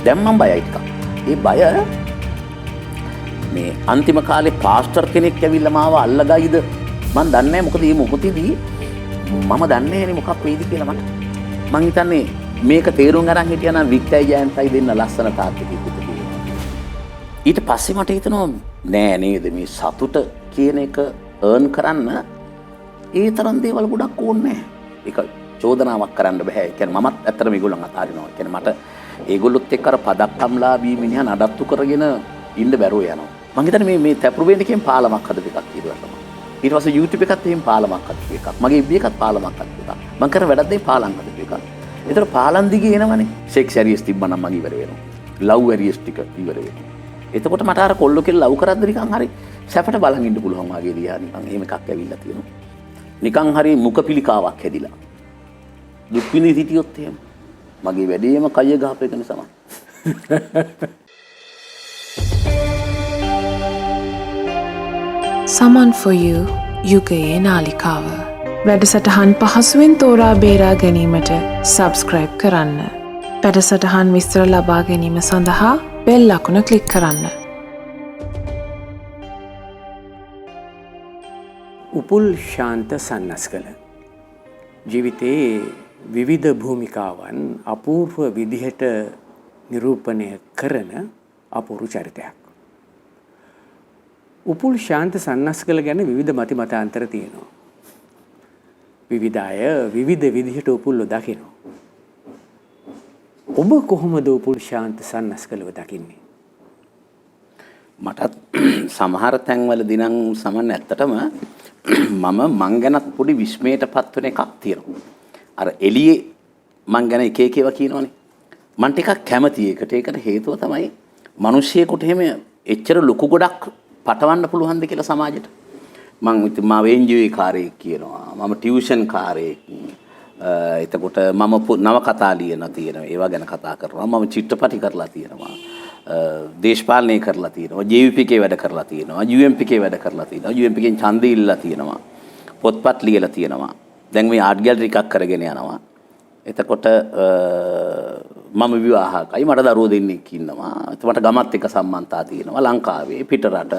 දැන් මම බයයි ටිකක්. ඒ බය මේ අන්තිම කාලේ පාස්ටර් කෙනෙක් ඇවිල්ලා මාව අල්ලගයිද මම දන්නේ නැහැ. මොකද මේ මොහොතේදී මම දන්නේ නැහැ මොකක් වෙයිද කියලා මට. මං හිතන්නේ මේක තේරුම් අරන් හිටියා නම් වික්ටර් ජයන්තයි දෙන්න ලස්සන තාත්තෙක් පුතේ. ඊට පස්සේ මට හිතෙනවා නෑ නේද මේ සතුට කියන එක earn කරන්න ඒ තරම් දේවල් ගොඩක් ඕනේ නැහැ. ඒක චෝදනාවක් කරන්න බෑ. ඒ කියන්නේ මමත් ඇත්තටම මේගොල්ලන් අතාරිනවා. ඒ කියන්නේ මට ඒගොල්ලොත් එක්ක අර පදක්කම්ලාභී මිනිහා නඩත්තු කරගෙන ඉන්න බැරුව යනවා. මං හිතන්නේ මේ තැපුරු වෙන්න කියන පාලමක් හදපු එකක් කියලා තමයි. ඊට පස්සේ YouTube එකත් එහෙම පාලමක් හදපු එකක්. මගේ FB එකත් පාලමක් හදපු එකක්. මං කරන වැඩත් දෙයි පාලම් හදපු එකක්. ඒතර පාලම් දිගේ එනවනේ. සෙක්ස් ඇරියස් තිබ්බනම් මගේ ඉවර වෙනවා. ලව් ඇරියස් ටික ඉවර වෙනවා. එතකොට මට අර කොල්ලෝ කියලා ලව් කරද්ද නිකන් හරි සැපට බලන් ඉන්න පුළුවන් වගේ දිහා නිකන් එහෙම එකක් ඇවිල්ලා තියෙනවා. නිකන් හරි මුඛ පිළිකාවක් හැදිලා. දුක් විඳි සිටියොත් එහෙම මගේ වැඩේම කය ගහප එක නිසා. Someone for you යුගයේ නාලිකාව. වැඩසටහන් පහසුවෙන් තෝරා බේරා ගැනීමට සබස්ක්‍රයිබ් කරන්න. වැඩසටහන් විස්තර ලබා ගැනීම සඳහා බෙල් අකුණ ක්ලික් කරන්න. උපුල් ශාන්ත සන්නස්කල ජීවිතයේ විවිධ භූමිකාවන් අපූර්ව විදිහට නිරූපණය කරන අපූර්ව චරිතයක්. උපුල් ශාන්ත සන්නස්කල ගැන විවිධ මතිමතාන්තර තියෙනවා. විවිධ අය විවිධ විදිහට උපුල්ව දකිනවා. ඔබ කොහොමද උපුල් ශාන්ත සන්නස්කලව දකින්නේ? මටත් සමහර තැන්වලදී නම් සමන් ඇත්තටම මං ගැනත් පොඩි විස්මයටපත් වෙන එකක් තියෙනවා. අර එළියේ මං ගැන එක එක ඒවා කියනවනේ. මං ටිකක් කැමති ඒකට. ඒකට හේතුව තමයි මිනිස්සෙකුට එහෙම එච්චර ලොකු ගොඩක් පටවන්න පුළුවන්ද කියලා සමාජයට. මම එන්ජොයි කාර්යයක් කියනවා. මම ටියුෂන් කාර්යයක්. එතකොට මම නවකතා ලියන තියෙනවා. ඒවා ගැන කතා කරනවා. මම චිත්‍රපටි කරලා තියෙනවා. දේශපාලනය කරලා තියෙනවා. JVPK වැඩ කරලා තියෙනවා. UMPK වැඩ කරලා තියෙනවා. UMPK න් ඡන්දය ඉල්ලලා තියෙනවා. පොත්පත් ලියලා තියෙනවා. දැන් මේ ආර්ට් ගෑලරි එකක් කරගෙන යනවා. එතකොට මම විවාහකයි. මට දරුවෝ දෙන්නෙක් ඉන්නවා. මට ගමත් එක්ක සම්බන්ධතා තියෙනවා. ලංකාවේ පිටරට.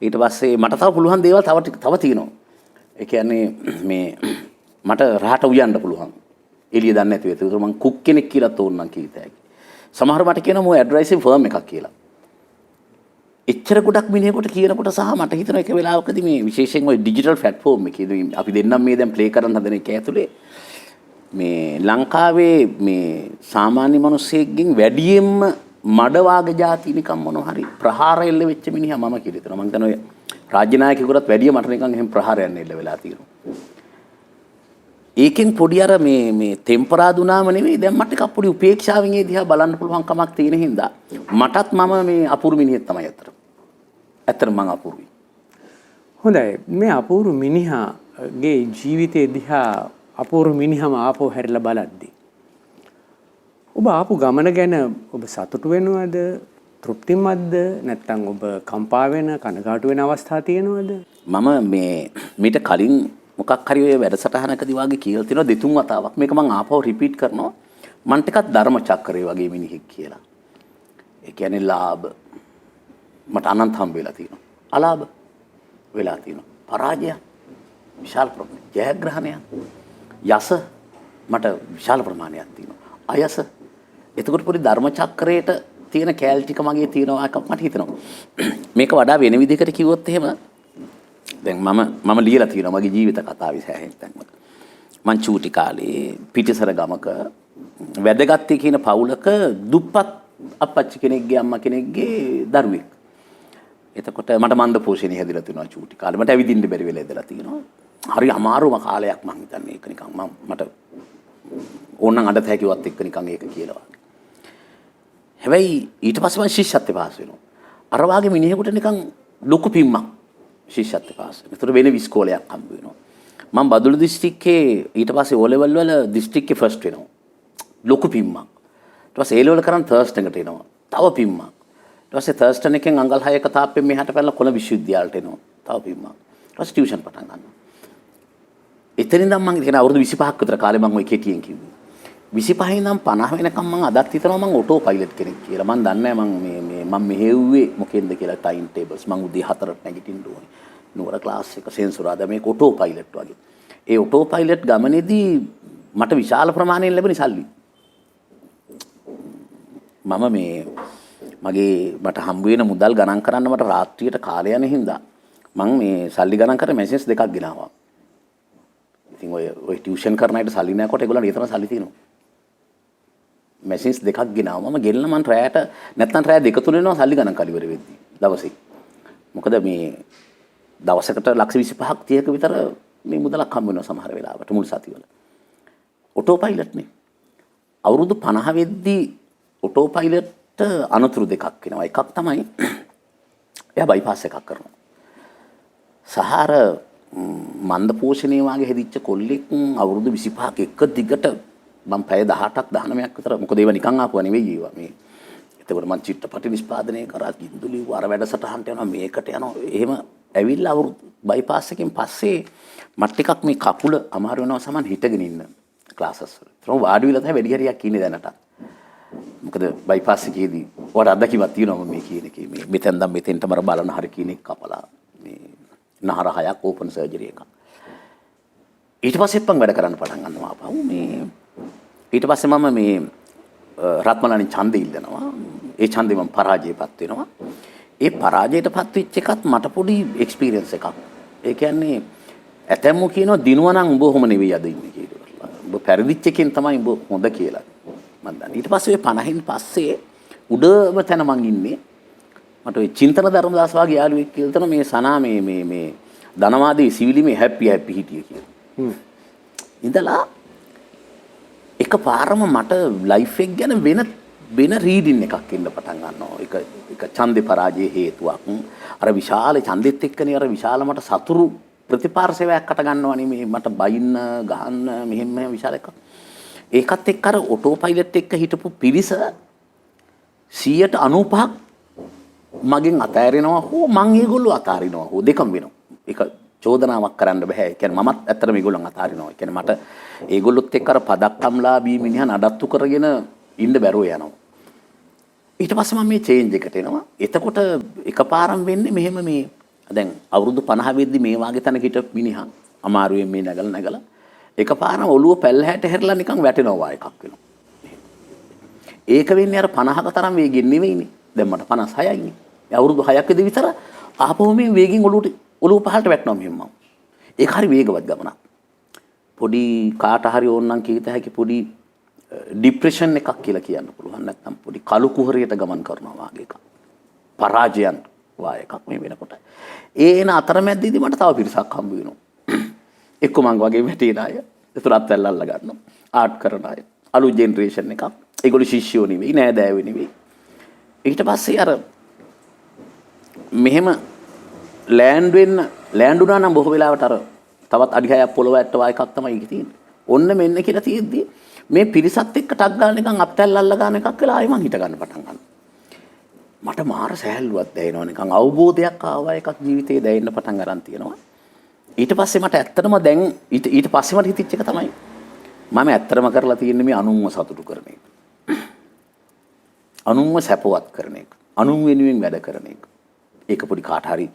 ඊට පස්සේ මට තව පුළුවන් දේවල් තව තියෙනවා. ඒ කියන්නේ මේ මට රහට උයන්න පුළුවන්. එළිය දන්නේ නැති වෙත. ඒක මම කුක් කෙනෙක් කියලා තෝරනම් කීතයි. සමහර මට කියනවා මෝ ඇඩ්වයිසින් ෆර්ම් එකක් කියලා. එච්චර ගොඩක් මිනිහෙකුට කියනකොට සහ මට හිතෙනවා එක වෙලාවකදී මේ විශේෂයෙන් ওই ඩිජිටල් ප්ලැට්ෆෝම් එකේදී අපි දෙන්නම් මේ දැන් ප්ලේ කරන්න හදන එක ඇතුලේ මේ ලංකාවේ මේ සාමාන්‍ය මිනිස්සෙක්ගෙන් වැඩියෙන්ම මඩවාග જાති නිකන් මොනවා හරි ප්‍රහාර එල්ල වෙච්ච මිනිහා මම කියලා හිතනවා. මම හිතනවා රාජ්‍ය නායකයෙකුටත් වැඩිය මට නිකන් එහෙම ප්‍රහාරයන් එල්ල වෙලා තියෙනවා. ඒකෙන් පොඩි අර මේ ටෙම්පරාදුනාම නෙවෙයි දැන් මට ටිකක් පොඩි උපේක්ෂාවෙන් ඒ දිහා බලන්න පුළුවන් කමක් තියෙන හින්දා මටත් මම මේ අපූර්ව මිනිහෙක් තමයි අතට. ඇත්තටම මම අපූර්වයි. හොඳයි. මේ අපූර්ව මිනිහාගේ ජීවිතයේ දිහා අපූර්ව මිනිහම ආපහු හැරිලා බලද්දී ඔබ ආපු ගමන ගැන ඔබ සතුටු වෙනවද? තෘප්තිමත්ද? නැත්නම් ඔබ කම්පා වෙන කනගාටු වෙන අවස්ථා තියෙනවද? මම මීට කලින් මොකක් හරි ඔය වැඩසටහනකදී වාගේ කියලා තියෙනවා දෙතුන් වතාවක්. මේක මම ආපහු රිපීට් කරනවා. මම ටිකක් ධර්ම චක්‍රේ වගේ මිනිහෙක් කියලා. ඒ කියන්නේ ලාභ මට අනන්ත හම්බ වෙලා තියෙනවා. අලාභ වෙලා තියෙනවා. පරාජය විශාල ප්‍රමාණයක්. ජයග්‍රහණය යස මට විශාල ප්‍රමාණයක් තියෙනවා. අයස එතකොට පොඩි ධර්ම චක්‍රයට තියෙන කැල් ටික මගේ තියෙනවා එකක් මට හිතෙනවා. මේක වඩා වෙන විදිහකට කිව්වොත් එහෙම දැන් මම ලියලා තියෙනවා මගේ ජීවිත කතාවේ සෑහෙන තැන්වල. මං චූටි කාලේ පිටිසර ගමක වැදගත්ටි කියන පවුලක දුප්පත් අප්පච්චි කෙනෙක්ගේ අම්මා කෙනෙක්ගේ දරුවෙක්. එතකොට මට මන්ද පෝෂණය හැදිලා තියෙනවා චූටි කාලේ. මට ඇවිදින්න බැරි වෙලා ඉඳලා තියෙනවා. හරි අමාරුම කාලයක් මං හිතන්නේ ඒක නිකන් මට ඕනනම් අඬත හැකියවත් එක්ක නිකන් ඒක කියලා. හැබැයි ඊට පස්සේ මම ශිෂ්‍යත්වේ පාස් වෙනවා. අර වාගේ මිනිහෙකුට නිකන් ලොකු පිම්මක් ශිෂ්‍යත්වේ පාස් වෙනවා. ඒතර වෙන විස්කෝලයක් හම්බ වෙනවා. මම බදුල්ල දිස්ත්‍රික්කේ ඊට පස්සේ O level වල දිස්ත්‍රික්කේ ෆස්ට් වෙනවා. ලොකු පිම්මක්. ඊට පස්සේ A level කරන් තර්ස්ටන් එකට එනවා. තව පිම්මක්. ඊට පස්සේ තර්ස්ටන් එකෙන් අඟල් 6ක තාප්පෙන් මෙහාට පැනලා කොළ විශ්වවිද්‍යාලයට එනවා. තව පිම්මක්. ඊට පස්සේ ටියුෂන් පටන් ගන්නවා. එතනින් නම් මම කියන අවුරුදු 25ක් විතර කාලේ මම ওই කෙටියෙන් කිව්වේ. 25 ඉඳන් 50 වෙනකම් මම අදත් හිතනවා මම ඔටෝ පයිලට් කෙනෙක් කියලා. මම දන්නේ නැහැ මම මෙහෙව්වේ මොකෙන්ද කියලා ටයිම් ටේබල්ස්. මම උදේ 4ට නැගිටින්න ඕනේ. නුවර ක්ලාස් එක සෙන්සුරාදා මේක ඔටෝ පයිලට් වගේ. ඒ ඔටෝ පයිලට් ගමනේදී මට විශාල ප්‍රමාණයක් ලැබෙන සල්ලි. මට හම්බ වෙන මුදල් ගණන් කරන්න මට රාත්‍රියට කාලය යන හින්දා මම මේ සල්ලි ගණන් කරේ මැසේජ් දෙකක් ගෙනාවා. ඉතින් ඔය ටියුෂන් කරන අයට සල්ලි නැකොට ඒගොල්ලන්ට ඊතර සල්ලි තියෙනවා. මැසේජ් දෙකක් ගෙනාවා. මම ගෙල්ල මම රැයට නැත්නම් රැය දෙක තුන වෙනවා සල්ලි ගණන් කලිවර වෙද්දී දවසේ. මොකද මේ දවසකට ලක්ෂ 25ක් 30ක විතර මේ මුදලක් හම්බ වෙනවා සමහර වෙලාවට මුල් සතිවල. ඔටෝ පයිලට් නේ. අවුරුදු 50 වෙද්දී ඔටෝ පයිලට් අනතුරු දෙකක් වෙනවා. එකක් තමයි එයා බයිපාස් එකක් කරනවා. සහාර මන්ද පෝෂණයේ වාගේ හැදිච්ච කොල්ලෙක් අවුරුදු 25ක එක දිගට මම පැය 18ක් 19ක් විතර මොකද ඒව නිකන් ආපුවා නෙවෙයි ඒවා මේ. එතකොට මම චිත්‍රපට නිෂ්පාදනය කරා කිඳුලි වර වැඩසටහනට යනවා මේකට යනවා. එහෙම ඇවිල්ලා අවුරුදු බයිපාස් එකෙන් පස්සේ මට ටිකක් මේ කකුල අමාරු වෙනවා සමන් හිටගෙන ඉන්න ක්ලාසස් වල. ඒතර වාඩි වෙලා තමයි වැඩි හරියක් ඉන්නේ දැනට. මොකද බයිපාස් එකේදී ඔයාලට අත්දැකීමක් තියෙනවා මේ කියන එකේ මේ මෙතෙන් දැන් මෙතෙන්ට මර බලන හරිය කියන එක කපලා මේ නහර 6ක් ඕපන් සර්ජරි එකක්. ඊට පස්සේ පන් වැඩ කරන්න පටන් ගන්නවා ආපහු මේ ඊට පස්සේ මම මේ රත්මලානි ඡන්දෙ ඉල්ලනවා. ඒ ඡන්දෙ මම පරාජයටපත් වෙනවා. ඒ පරාජයටපත් වෙච්ච එකත් මට පොඩි එක්ස්පීරියන්ස් එකක්. ඒ කියන්නේ ඇතැම්මෝ කියනවා දිනුවා නම් උඹ ඔහොම නෙවෙයි අද ඉන්නේ කියලා. උඹ පෙරදිච්ච එකෙන් තමයි උඹ හොඳ කියලා. මම දන්නේ. ඊට පස්සේ 50න් පස්සේ උඩම තැන මං ඉන්නේ. මට ඔය චින්තන ධර්මදාස වගේ යාළුවෙක් කියලා තන මේ සනා මේ ධනවාදී සිවිලිමේ හැපි හිටිය කියලා. ඉඳලා එකපාරම මට ලයිෆ් එක ගැන වෙන රීඩින් එකක් එන්න පටන් ගන්නවා. එක ඡන්දේ පරාජය හේතුවක්. අර විශාල ඡන්දෙත් එක්කනේ අර විශාල මට සතුරු ප්‍රතිපාර්ශවයක් අට ගන්නවනේ මේ මට බයින්න ගහන්න මෙහෙම විශාල එකක්. ඒකත් එක්ක අර ඔටෝ පයිලට් එක්ක හිටපු පිරිස 95ක් මගෙන් අතෑරෙනවා හෝ මං ඒගොල්ලෝ අතාරිනවා හෝ දෙකම වෙනවා. ඒක චෝදනාවක් කරන්න බෑ. ඒ කියන්නේ මමත් ඇත්තටම මේගොල්ලන් අතාරිනවා. ඒ කියන්නේ මට ඒගොල්ලොත් එක්ක අර පදක්කම්ලාභී මිනිහා නඩත්තු කරගෙන ඉන්න බැරුව යනවා. ඊට පස්සේ මම මේ චේන්ජ් එකට එනවා. එතකොට එකපාරම් වෙන්නේ මෙහෙම මේ දැන් අවුරුදු 50 වෙද්දි මේ වාගේ තැනක හිටපු මිනිහා අමාරුවෙන් මේ නැගලා එකපාරම ඔළුව පැල්ලහැට හැරලා නිකන් වැටෙනවා එකක් වෙනවා. ඒක වෙන්නේ අර 50ක තරම් වේගෙන් නෙවෙයිනේ. දැන් මට 56යි නේ. අවුරුදු 6ක දී විතර ආපහු මේ වේගෙන් ඔළුව පහළට වැටෙනවා මෙහෙම. ඒක හරි වේගවත් ගමනක්. පොඩි කාට හරි ඕනනම් කීත හැකි පොඩි ડિප්‍රෙෂන් එකක් කියලා කියන්න පුළුවන්. නැත්නම් පොඩි කලු කුහරයට ගමන් කරනවා වගේ එකක්. පරාජයන් වා එකක් මේ වෙනකොට. එන අතරමැද්දේදී මට තව පිරිසක් හම්බ වෙනවා. එක්ක මං වගේ වැටේන අය. ඒතරත් ඇල්ලල්ලා ගන්නවා. ආර්ට් කරන අය. අලුත් ජෙනරේෂන් එකක්. ඒගොල්ලෝ ශිෂ්‍යෝ නෙවෙයි, නෑදෑයෝ නෙවෙයි. ඊට පස්සේ අර මෙහෙම ලෑන්ඩ් වුණා නම් බොහෝ වෙලාවට අර තවත් අඩි 6ක් පොළව ඇට්ටවා එකක් තමයි ඒකේ තියෙන්නේ. ඔන්න මෙන්න කියලා තියෙද්දි මේ පිරිසත් එක්ක ටක් ගන්න නිකන් අප්ටැල් අල්ල ගන්න එකක් වෙලා ආයෙ මං හිට ගන්න පටන් ගන්නවා. මට මාර සෑහලුවක් දැනෙනවා නිකන් අවබෝධයක් ආවා එකක් ජීවිතේ දැනෙන්න පටන් ගන්න තියෙනවා. ඊට පස්සේ මට ඇත්තටම දැන් ඊට පස්සේ මට හිතෙච්ච එක තමයි මම ඇත්තටම කරලා තියෙන්නේ මේ අනුන්ව සතුටු කරන එක. අනුන්ව සැපවත් කරන එක. අනුන් වෙනුවෙන් වැඩ කරන එක. ඒක පොඩි කාට හරි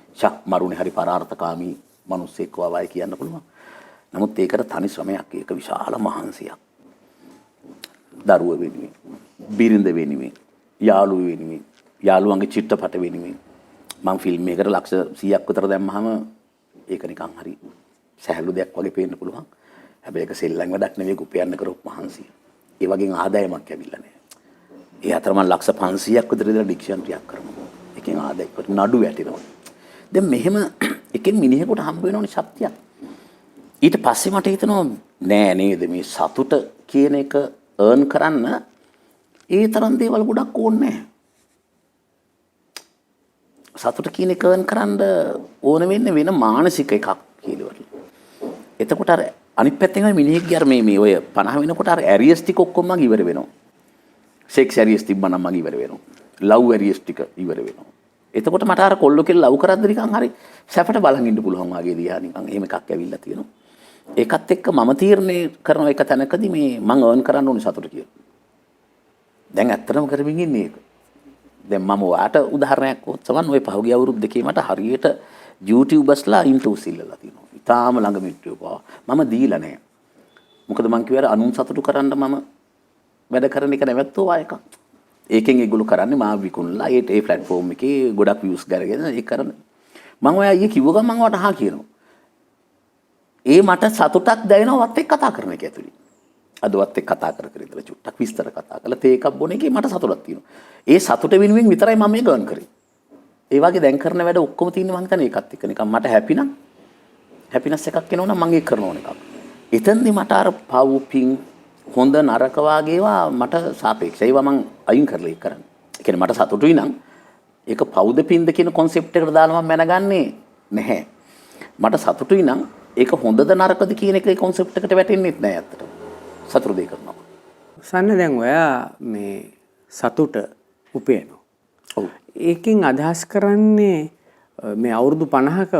මරුනේ හරි පරාර්ථකාමී මිනිස්සෙක් වවයි කියන්න පුළුවන්. නමුත් ඒකට තනි ශ්‍රමයක්. ඒක විශාල මහන්සියක්. දරුව වෙනුවෙන්, බිරිඳ වෙනුවෙන්, යාළුවෝ වෙනුවෙන්, යාළුවන්ගේ චිත්‍රපට වෙනුවෙන් මම ෆිල්ම් එකකට ලක්ෂ 100ක් විතර දැම්මහම ඒක නිකන් හරි සහැල්ලු දෙයක් වගේ පේන්න පුළුවන්. හැබැයි ඒක සෙල්ලම් වැඩක් නෙවෙයි කුපියන්න කරපු මහන්සිය. ඒ වගේ ආදායමක් ඇවිල්ලා නැහැ. ඒ අතර මම ලක්ෂ 500ක් විතර ඉඳලා ඩික්ෂනරියක් කරනවා. එකෙන් ආදායකට නඩු වැටෙනවා. දැන් මෙහෙම එකෙන් මිනිහෙකුට හම්බ වෙනවනේ ශක්තියක්. ඊට පස්සේ මට හිතෙනවා නෑ නේද මේ සතුට කියන එක earn කරන්න ඒ තරම් දේවල් ගොඩක් ඕනේ නැහැ. සතුට කියන එක earn කරන්න ඕන වෙන්නේ වෙන මානසික එකක් කියලා. එතකොට අර අනිත් පැත්තෙන් මිනිහෙක්ගේ අර මේ ඔය 50 වෙනකොට අර ඇරියස් ටික ඔක්කොම මග ඉවර වෙනවා. සෙක්ස් ඇරියස් තිබ්බනම් මග ඉවර වෙනවා. ලව් ඇරියස් ටික ඉවර වෙනවා. එතකොට මට අර කොල්ලෝ කෙල්ල ලව් කරද්දි නිකන් හරි සැපට බලන් ඉන්න පුළුවන් වගේ දිහා නිකන් එහෙම එකක් ඇවිල්ලා තියෙනවා. ඒකත් එක්ක මම තීරණය කරන එක තැනකදී මේ මම earn කරන්න ඕනේ සතුට කියලා. දැන් ඇත්තටම කරමින් ඉන්නේ ඒක. දැන් මම ඔයාට උදාහරණයක් වොත් සමන් ওই පහුගිය අවුරුදු දෙකේ මට හරියට YouTubersලා ඉන්ටර්විව්ස් ඉල්ලලා තිනවා. ඉතාලම ළඟ මිත්‍රයෝ පවා මම දීලා නැහැ. මොකද මං කිව්වා අනුන් සතුටු කරන්න මම වැඩ කරන එක නැවැත්තෝ ආයක. ඒකෙන් ඒගොල්ලෝ කරන්නේ මාව විකුණලා ඒ platform එකේ ගොඩක් views ගරගෙන ඒක කරන. මම ඔයා ඊයේ කිව්ව ගමන් මම වට අහා කියනවා. ඒ මට සතුටක් දැනෙනවත් එක්ක කතා කරන එක ඇතුළේ. අදවත් එක්ක කතා කර කර ඉඳලා චුට්ටක් විස්තර කතා කරලා තේ එකක් බොන එකේ මට සතුටක් තියෙනවා. ඒ සතුට වෙනුවෙන් විතරයි මම මේ ගර්න් කරේ. ඒ වගේ දැන් කරන වැඩ ඔක්කොම තියෙන්නේ මං හිතන්නේ ඒකත් එක්ක නිකන් මට හැපි නම් හැපිනස් එකක් එනවා නම් මං ඒක කරන ඕන එකක්. එතෙන්දී මට අර පවුපින් හොඳ නරක වාගේවා මට සාපේක්ෂයි. ඒවා මං අයින් කරලා ඒක කරන්නේ. ඒ කියන්නේ මට සතුටුයි නම් ඒක පවුද පින්ද කියන concept එකට දාලා මම මැනගන්නේ නැහැ. මට සතුටුයි නම් ඒක හොඳද නරකද කියන එකේ concept එකට වැටෙන්නේ නැහැ අත්තට. සතුරු දෙය කරනවා. සන්න දැන් ඔයා මේ සතුට උපයනවා. ඔව්. ඒකෙන් අදහස් කරන්නේ මේ අවුරුදු 50ක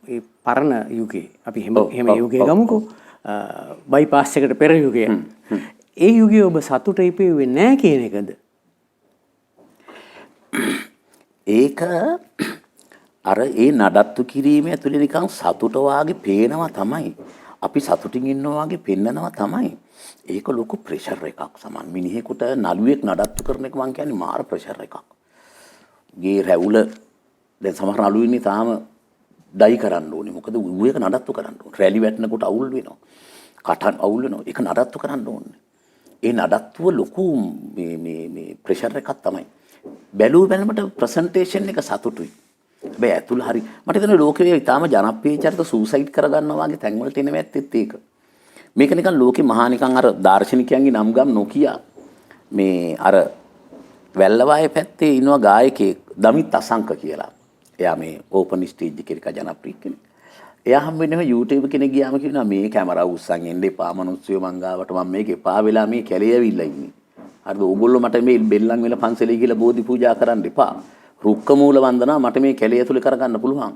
ඒ පරණ යුගයේ අපි එහෙම යුගයේ ගමුකෝ. බයිපාස් එකට පෙර යුගයේ. ඒ යුගයේ ඔබ සතුට ඉපෙන්නේ නැහැ කියන එකද? ඒක අර ඒ නඩත්තු කිරීමේ ඇතුලේ නිකන් සතුට වාගේ පේනවා තමයි. අපි සතුටින් ඉන්නවා වගේ පෙන්නනවා තමයි. ඒක ලොකු ප්‍රෙෂර් එකක් සමන්. මිනිහෙකුට නළුවෙක් නඩත්තු කරන එක මං කියන්නේ මාර ප්‍රෙෂර් එකක්. ගේ රැවුල දැන් සමහර නළුවෝ ඉන්නේ තාම ඩයි කරන්න ඕනේ. මොකද ඌ එක නඩත්තු කරන්න ඕනේ. රැලි වැටෙනකොට අවුල් වෙනවා. කටන් අවුල් වෙනවා. ඒක නඩත්තු කරන්න ඕනේ. ඒ නඩත්තුව ලොකු මේ ප්‍රෙෂර් එකක් තමයි. බැලුව බැලමට ප්‍රසන්ටේෂන් එක සතුටුයි. හැබැයි ඇතුළ හරි මට හිතෙනවා ලෝකයේ ඊටාම ජනප්‍රිය චරිත සූසයිඩ් කරගන්නවා වගේ තැන් වලට එනවා ඇත්තෙත් ඒක. මේක නිකන් ලෝකේ මහා නිකන් අර දාර්ශනිකයන්ගේ නම් ගම් නොකිය මේ අර වැල්ලවායේ පැත්තේ ඉනවා ගායකයෙක් දමිත් අසංක කියලා. එයා මේ ඕපන් ස්ටේජ් එකේ එක ජනප්‍රිය කෙනෙක්. එයා හම් වෙන්නේ YouTube කෙනෙක් ගියාම කියනවා මේ කැමරාව උස්සන් එන්න එපා මනුස්සයෝ මං ගාවට මම මේක එපා වෙලා මේ කැලේ ඇවිල්ලා ඉන්නේ. හරිද? ඕගොල්ලෝ මට මේ බෙල්ලන් වෙලා පන්සලේ ගිහලා බෝධි පූජා කරන්න එපා. රුක්ක මූල වන්දනා මට මේ කැලේ ඇතුලේ කරගන්න පුළුවන්.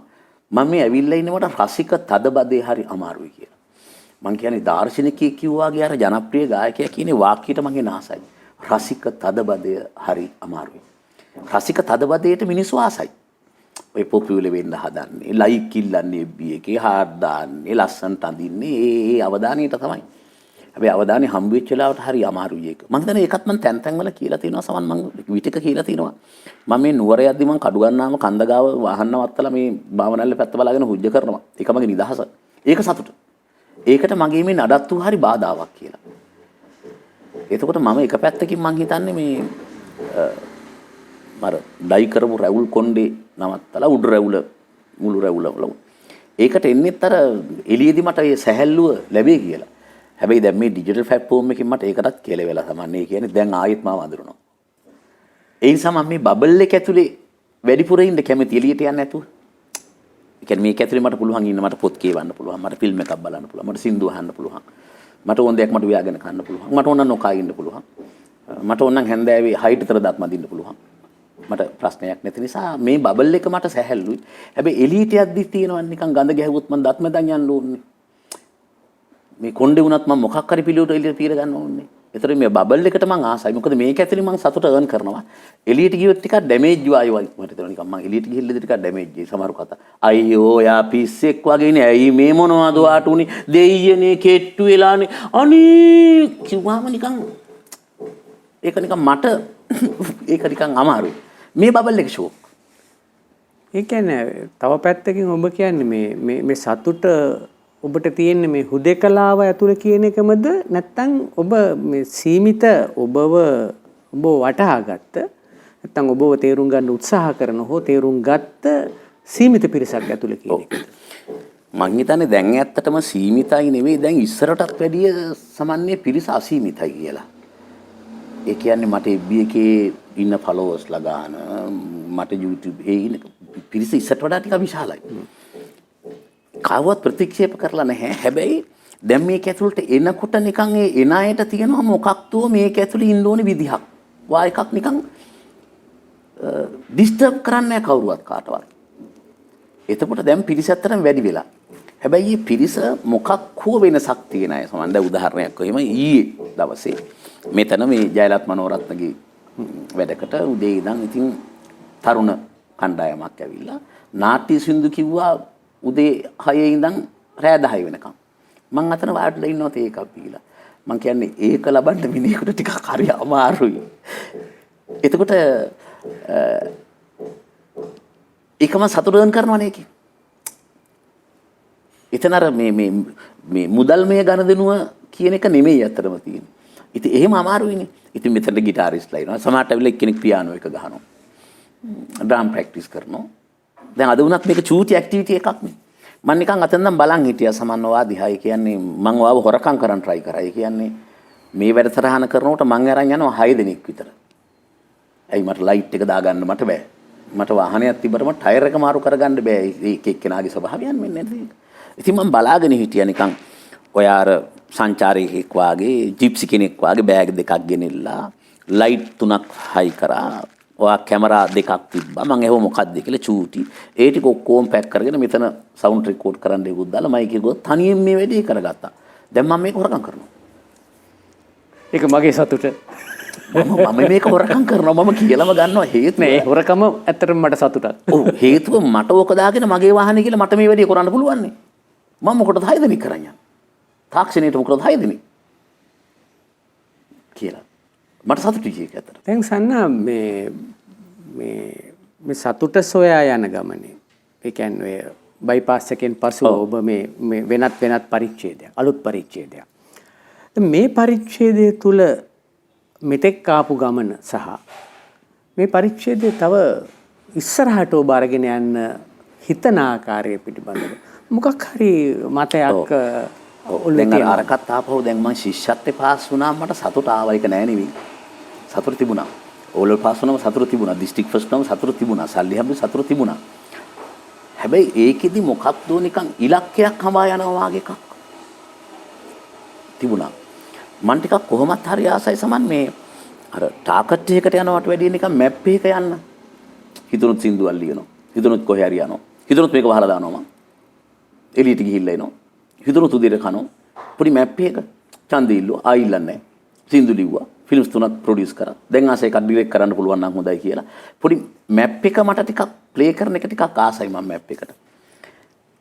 මම මේ ඇවිල්ලා ඉන්නේ මට රසික තදබදේ හරි අමාරුයි කියලා. මං කියන්නේ දාර්ශනිකයෙක් කිව්වාගේ අර ජනප්‍රිය ගායකයා කියන්නේ වාක්‍යයට මගේ නාසයි. රසික තදබදය හරි අමාරුයි. රසික තදබදයට මිනිස්සු ආසයි. ඔය පොපියුලර් වෙන්න හදන්නේ, ලයික් ඉල්ලන්නේ FB එකේ, හාඩ් දාන්නේ, ලස්සනට අඳින්නේ ඒ අවදානියට තමයි. හැබැයි අවදානිය හම්බ වෙච්ච වෙලාවට හරි අමාරුයි ඒක. මං හිතන්නේ ඒකත් මං තැන් තැන් වල කියලා තියෙනවා සමන් මං විටික කියලා තියෙනවා. මම මේ නුවර යද්දි මං කඩු ගන්නාම කන්ද ගාව වාහන නවත්තලා මේ භාවනල්ල පැත්ත බලාගෙන හුජ්ජ කරනවා. ඒක මගේ නිදහස. ඒක සතුට. ඒකට මගේ මේ නඩත්තු හරි බාධාවක් කියලා. එතකොට මම එක පැත්තකින් මං හිතන්නේ මේ මර ඩයි කරපු රැවුල් කොණ්ඩේ නවත්තලා උඩු රැවුල මුළු රැවුල වල. ඒකට එන්නෙත් අර එළියේදී මට ඒ සැහැල්ලුව ලැබෙයි කියලා. හැබැයි දැන් මේ ඩිජිටල් ප්ලැට්ෆෝම් එකකින් මට ඒකටත් කෙලවෙලා තමයි. ඒ කියන්නේ දැන් ආයෙත් මාව අඳුරනවා. ඒ නිසා මම මේ බබල් එක ඇතුලේ වැඩිපුර ඉන්න කැමති එළියට යන්නේ නැතුව. ඒ කියන්නේ මේක ඇතුලේ මට පුළුවන් ඉන්න මට පොත් කියවන්න පුළුවන්. මට ෆිල්ම් එකක් බලන්න පුළුවන්. මට සින්දු අහන්න පුළුවන්. මට ඕන දෙයක් මට ව්‍යාගෙන කන්න පුළුවන්. මට ඕන නොකා ඉන්න පුළුවන්. මට ඕන නම් හැන්දෑවේ හයිට් විතර දත් මදින්න පුළුවන්. මට ප්‍රශ්නයක් නැති නිසා මේ බබල් එක මට සැහැල්ලුයි. හැබැයි එළියට යද්දි තියෙනවා නිකන් ගඳ ගැහුවොත් මම දත් මැදන් යන්න ඕනේ. මේ කොණ්ඩේ වුණත් මම මොකක් හරි පිළිවෙලට එළියට පීර ගන්න ඕනේ. ඒතර මේ බබල් එකට මම ආසයි. මොකද මේක ඇතුලේ මම සතුට earn කරනවා. එළියට ගියොත් ටිකක් ඩැමේජ් වයි මට හිතෙනවා නිකන් මම එළියට ගිහිල්ලා ටිකක් ඩැමේජ් වෙයි සමහර කතා. අයියෝ යා පිස්සෙක් වගේ නේ. ඇයි මේ මොනවද වාට උනේ? දෙයියනේ කෙට්ටු වෙලානේ. අනේ කිව්වම නිකන් ඒක නිකන් මට ඒක නිකන් අමාරුයි. මේ බබල් එක ෂෝක්. ඒ කියන්නේ තව පැත්තකින් ඔබ කියන්නේ මේ සතුට ඔබට තියෙන්නේ මේ හුදේකලාව ඇතුළේ කියන එකමද නැත්නම් ඔබ මේ සීමිත ඔබව වටහාගත්ත නැත්නම් ඔබව තේරුම් ගන්න උත්සාහ කරන හෝ තේරුම් ගත්ත සීමිත පිරිසක් ඇතුළේ කියන එකද? මං හිතන්නේ දැන් ඇත්තටම සීමිතයි නෙවෙයි දැන් ඉස්සරටත් වැඩිය සමන්නේ පිරිස අසීමිතයි කියලා. ඒ කියන්නේ මට FB එකේ ඉන්න ෆලෝවර්ස්ලා ගන්න මට YouTube එකේ ඉන්න පිරිස ඉස්සරට වඩා ටිකක් විශාලයි. කවවත් ප්‍රතික්ෂේප කරලා නැහැ. හැබැයි දැන් මේක ඇතුළට එනකොට නිකන් ඒ එන අයට තියෙනවා මොකක්දෝ මේක ඇතුළේ ඉන්න ඕනේ විදිහක්. වා එකක් නිකන් ඩිස්ටර්බ් කරන්නේ නැහැ කවුරුවත් කාටවත්. එතකොට දැන් පිරිස ඇත්තටම වැඩි වෙලා. හැබැයි මේ පිරිස මොකක් හෝ වෙනසක් තියෙන අය. සමහර දැන් උදාහරණයක් කොහේම ඊයේ දවසේ මෙතන මේ ජයලත් මනෝරත්නගේ වැඩකට උදේ ඉඳන් ඉතින් තරුණ කණ්ඩායමක් ඇවිල්ලා නාට්‍ය සින්දු කිව්වා උදේ 6 ඉඳන් රෑ 10 වෙනකම්. මං අතන වාඩිලා ඉන්නවා තේ එකක් පීලා. මං කියන්නේ ඒක ලබන්න මිනිහෙකුට ටිකක් හරි අමාරුයි. එතකොට ඒකම සතුටුන් කරනවනේ ඒකේ. එතන අර මේ මුදල් මේ ගණදෙනුව කියන එක නෙමෙයි අතරම තියෙන්නේ. ඉතින් එහෙම අමාරුයිනේ. ඉතින් මෙතන ගිටාරිස්ට්ලා ඉන්නවා. සමහරට ඇවිල්ලා එක්කෙනෙක් පියානෝ එක ගහනවා. ඩ්‍රම් ප්‍රැක්ටිස් කරනවා. දැන් අද වුණත් මේක චූටි ඇක්ටිවිටි එකක් නේ. මම නිකන් අතෙන්දම් බලන් හිටියා සමන්නවා දිහායි කියන්නේ මං ඔයාව හොරකම් කරන්න try කරා. ඒ කියන්නේ මේ වැඩසටහන කරනකොට මං අරන් යනවා 6 දෙනෙක් විතර. ඇයි මට ලයිට් එක දාගන්න මට බෑ. මට වාහනයක් තිබ්බට මට ටයර් එක මාරු කරගන්න බෑ. ඒක එක්කෙනාගේ ස්වභාවයන් මෙන්න නේද? ඉතින් මම බලාගෙන හිටියා නිකන් ඔය අර සංචාරකෙක් වාගේ ජිප්සි කෙනෙක් වාගේ බෑග් දෙකක් ගෙනිල්ලා ලයිට් 3ක් හයි කරා. ඔයා කැමරා දෙකක් තිබ්බා. මම ඒව මොකක්ද කියලා චූටි. ඒ ටික ඔක්කොම පැක් කරගෙන මෙතන සවුන්ඩ් රෙකෝඩ් කරන්න ඒකුත් දාලා මයික් එක ගොත් තනියෙන් මේ වැඩේ කරගත්තා. දැන් මම මේක හොරකම් කරනවා. ඒක මගේ සතුට. මම මේක හොරකම් කරනවා මම කියලාම ගන්නවා හේතුව. නෑ හොරකම ඇත්තටම මට සතුටක්. ඔව් හේතුව මට ඕක දාගෙන මගේ වාහනේ කියලා මට මේ වැඩේ කරන්න පුළුවන් නේ. මම මොකටද 6 දෙනෙක් කරන් යන්නේ? තාක්ෂණයට මොකටද 6 දෙනෙක්? කියලා. මට සතුටුයි ඒක ඇත්තට. දැන් සන්නා මේ සතුට සොයා යන ගමනේ. ඒ කියන්නේ බයිපාස් එකෙන් පසු ඔබ මේ වෙනත් පරිච්ඡේදයක්, අලුත් පරිච්ඡේදයක්. මේ පරිච්ඡේදය තුල මෙතෙක් ආපු ගමන සහ මේ පරිච්ඡේදය තව ඉස්සරහට ඔබ අරගෙන යන්න හිතන ආකාරය පිටිබඳව මොකක් හරි මතයක් ඔළුවේ අරකට ආපහු දැන් මම ශිෂ්‍යත්වේ පාස් වුණා මට සතුට ආවා ඒක නෑ නෙවෙයි සතුට තිබුණා ඕලෙවල් පාස් වුණාම සතුට තිබුණා දිස්ත්‍රික් ෆස්ට් වුණාම සතුට තිබුණා සල්ලි හැබැයි සතුට තිබුණා හැබැයි ඒකෙදි මොකක්ද නිකන් ඉලක්කයක් හඹා යනවා වගේ එකක් තිබුණා මම ටිකක් කොහොමත් හරි ආසයි සමන් මේ අර ටාකට් එකකට යනවට වැඩිය නිකන් මැප් එකක යන්න හිතුනොත් සින්දුවක් ලියනවා හිතුනොත් කොහේ හරි යනවා හිතුනොත් මේක වහලා දානවා මම එළියට ගිහිල්ලා එනවා හිතුනොත් උදේට කනවා පොඩි මැප් එකක ඡන්දෙ ඉල්ලුවා ආයිල්ලන්නේ නැහැ සින්දු ලිව්වා ෆිල්ම්ස් තුනක් ප්‍රොඩියුස් කරා දැන් ආස එකක් ඩිරෙක්ට් කරන්න පුළුවන් නම් හොඳයි කියලා පොඩි මැප් එක මට ටිකක් ප්ලේ කරන එක ටිකක් ආසයි මම මැප් එකට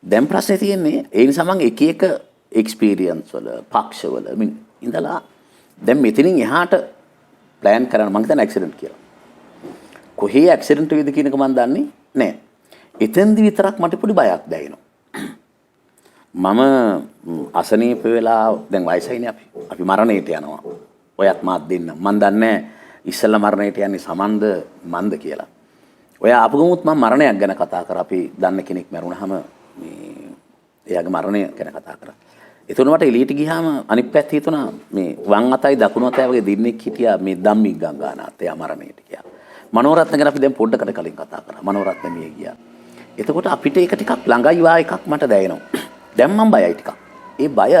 දැන් ප්‍රශ්නේ තියෙන්නේ ඒ නිසා මම එක එක එක්ස්පීරියන්ස් වල පක්ෂ වල ඉඳලා දැන් මෙතනින් එහාට ප්ලෑන් කරන්න මම හිතන්නේ ඇක්සිඩන්ට් කියලා. කොහේ ඇක්සිඩන්ට් වෙයිද කියන එක මම දන්නේ නැහැ. එතෙන්දි විතරක් මට පොඩි බයක් දැනෙනවා. මම අසනීප වෙලා දැන් වයසයිනේ අපි මරණයට යනවා. ඔයත් මාත් දෙන්න. මම දන්නේ ඉස්සෙල්ලා මරණයට යන්නේ සමන්ද මන්ද කියලා. ඔය ආපු ගමුත් මම මරණයක් ගැන කතා කරා. අපි දන්න කෙනෙක් මැරුණාම මේ එයාගේ මරණය ගැන කතා කරා. එතකොට මට එළියට ගියාම අනිත් පැත්ත හිතුණා මේ වම් අතයි දකුණු අතයි වගේ දෙන්නෙක් හිටියා මේ ධම්මික් ගංගානාත් එයා මරණයට ගියා. මනෝරත්න ගැන අපි දැන් පොඩ්ඩකට කලින් කතා කරා. මනෝරත්න මිය ගියා. එතකොට අපිට ඒක ටිකක් ළඟයි වා එකක් මට දැනෙනවා. දැන් මම බයයි ටිකක්. ඒ බය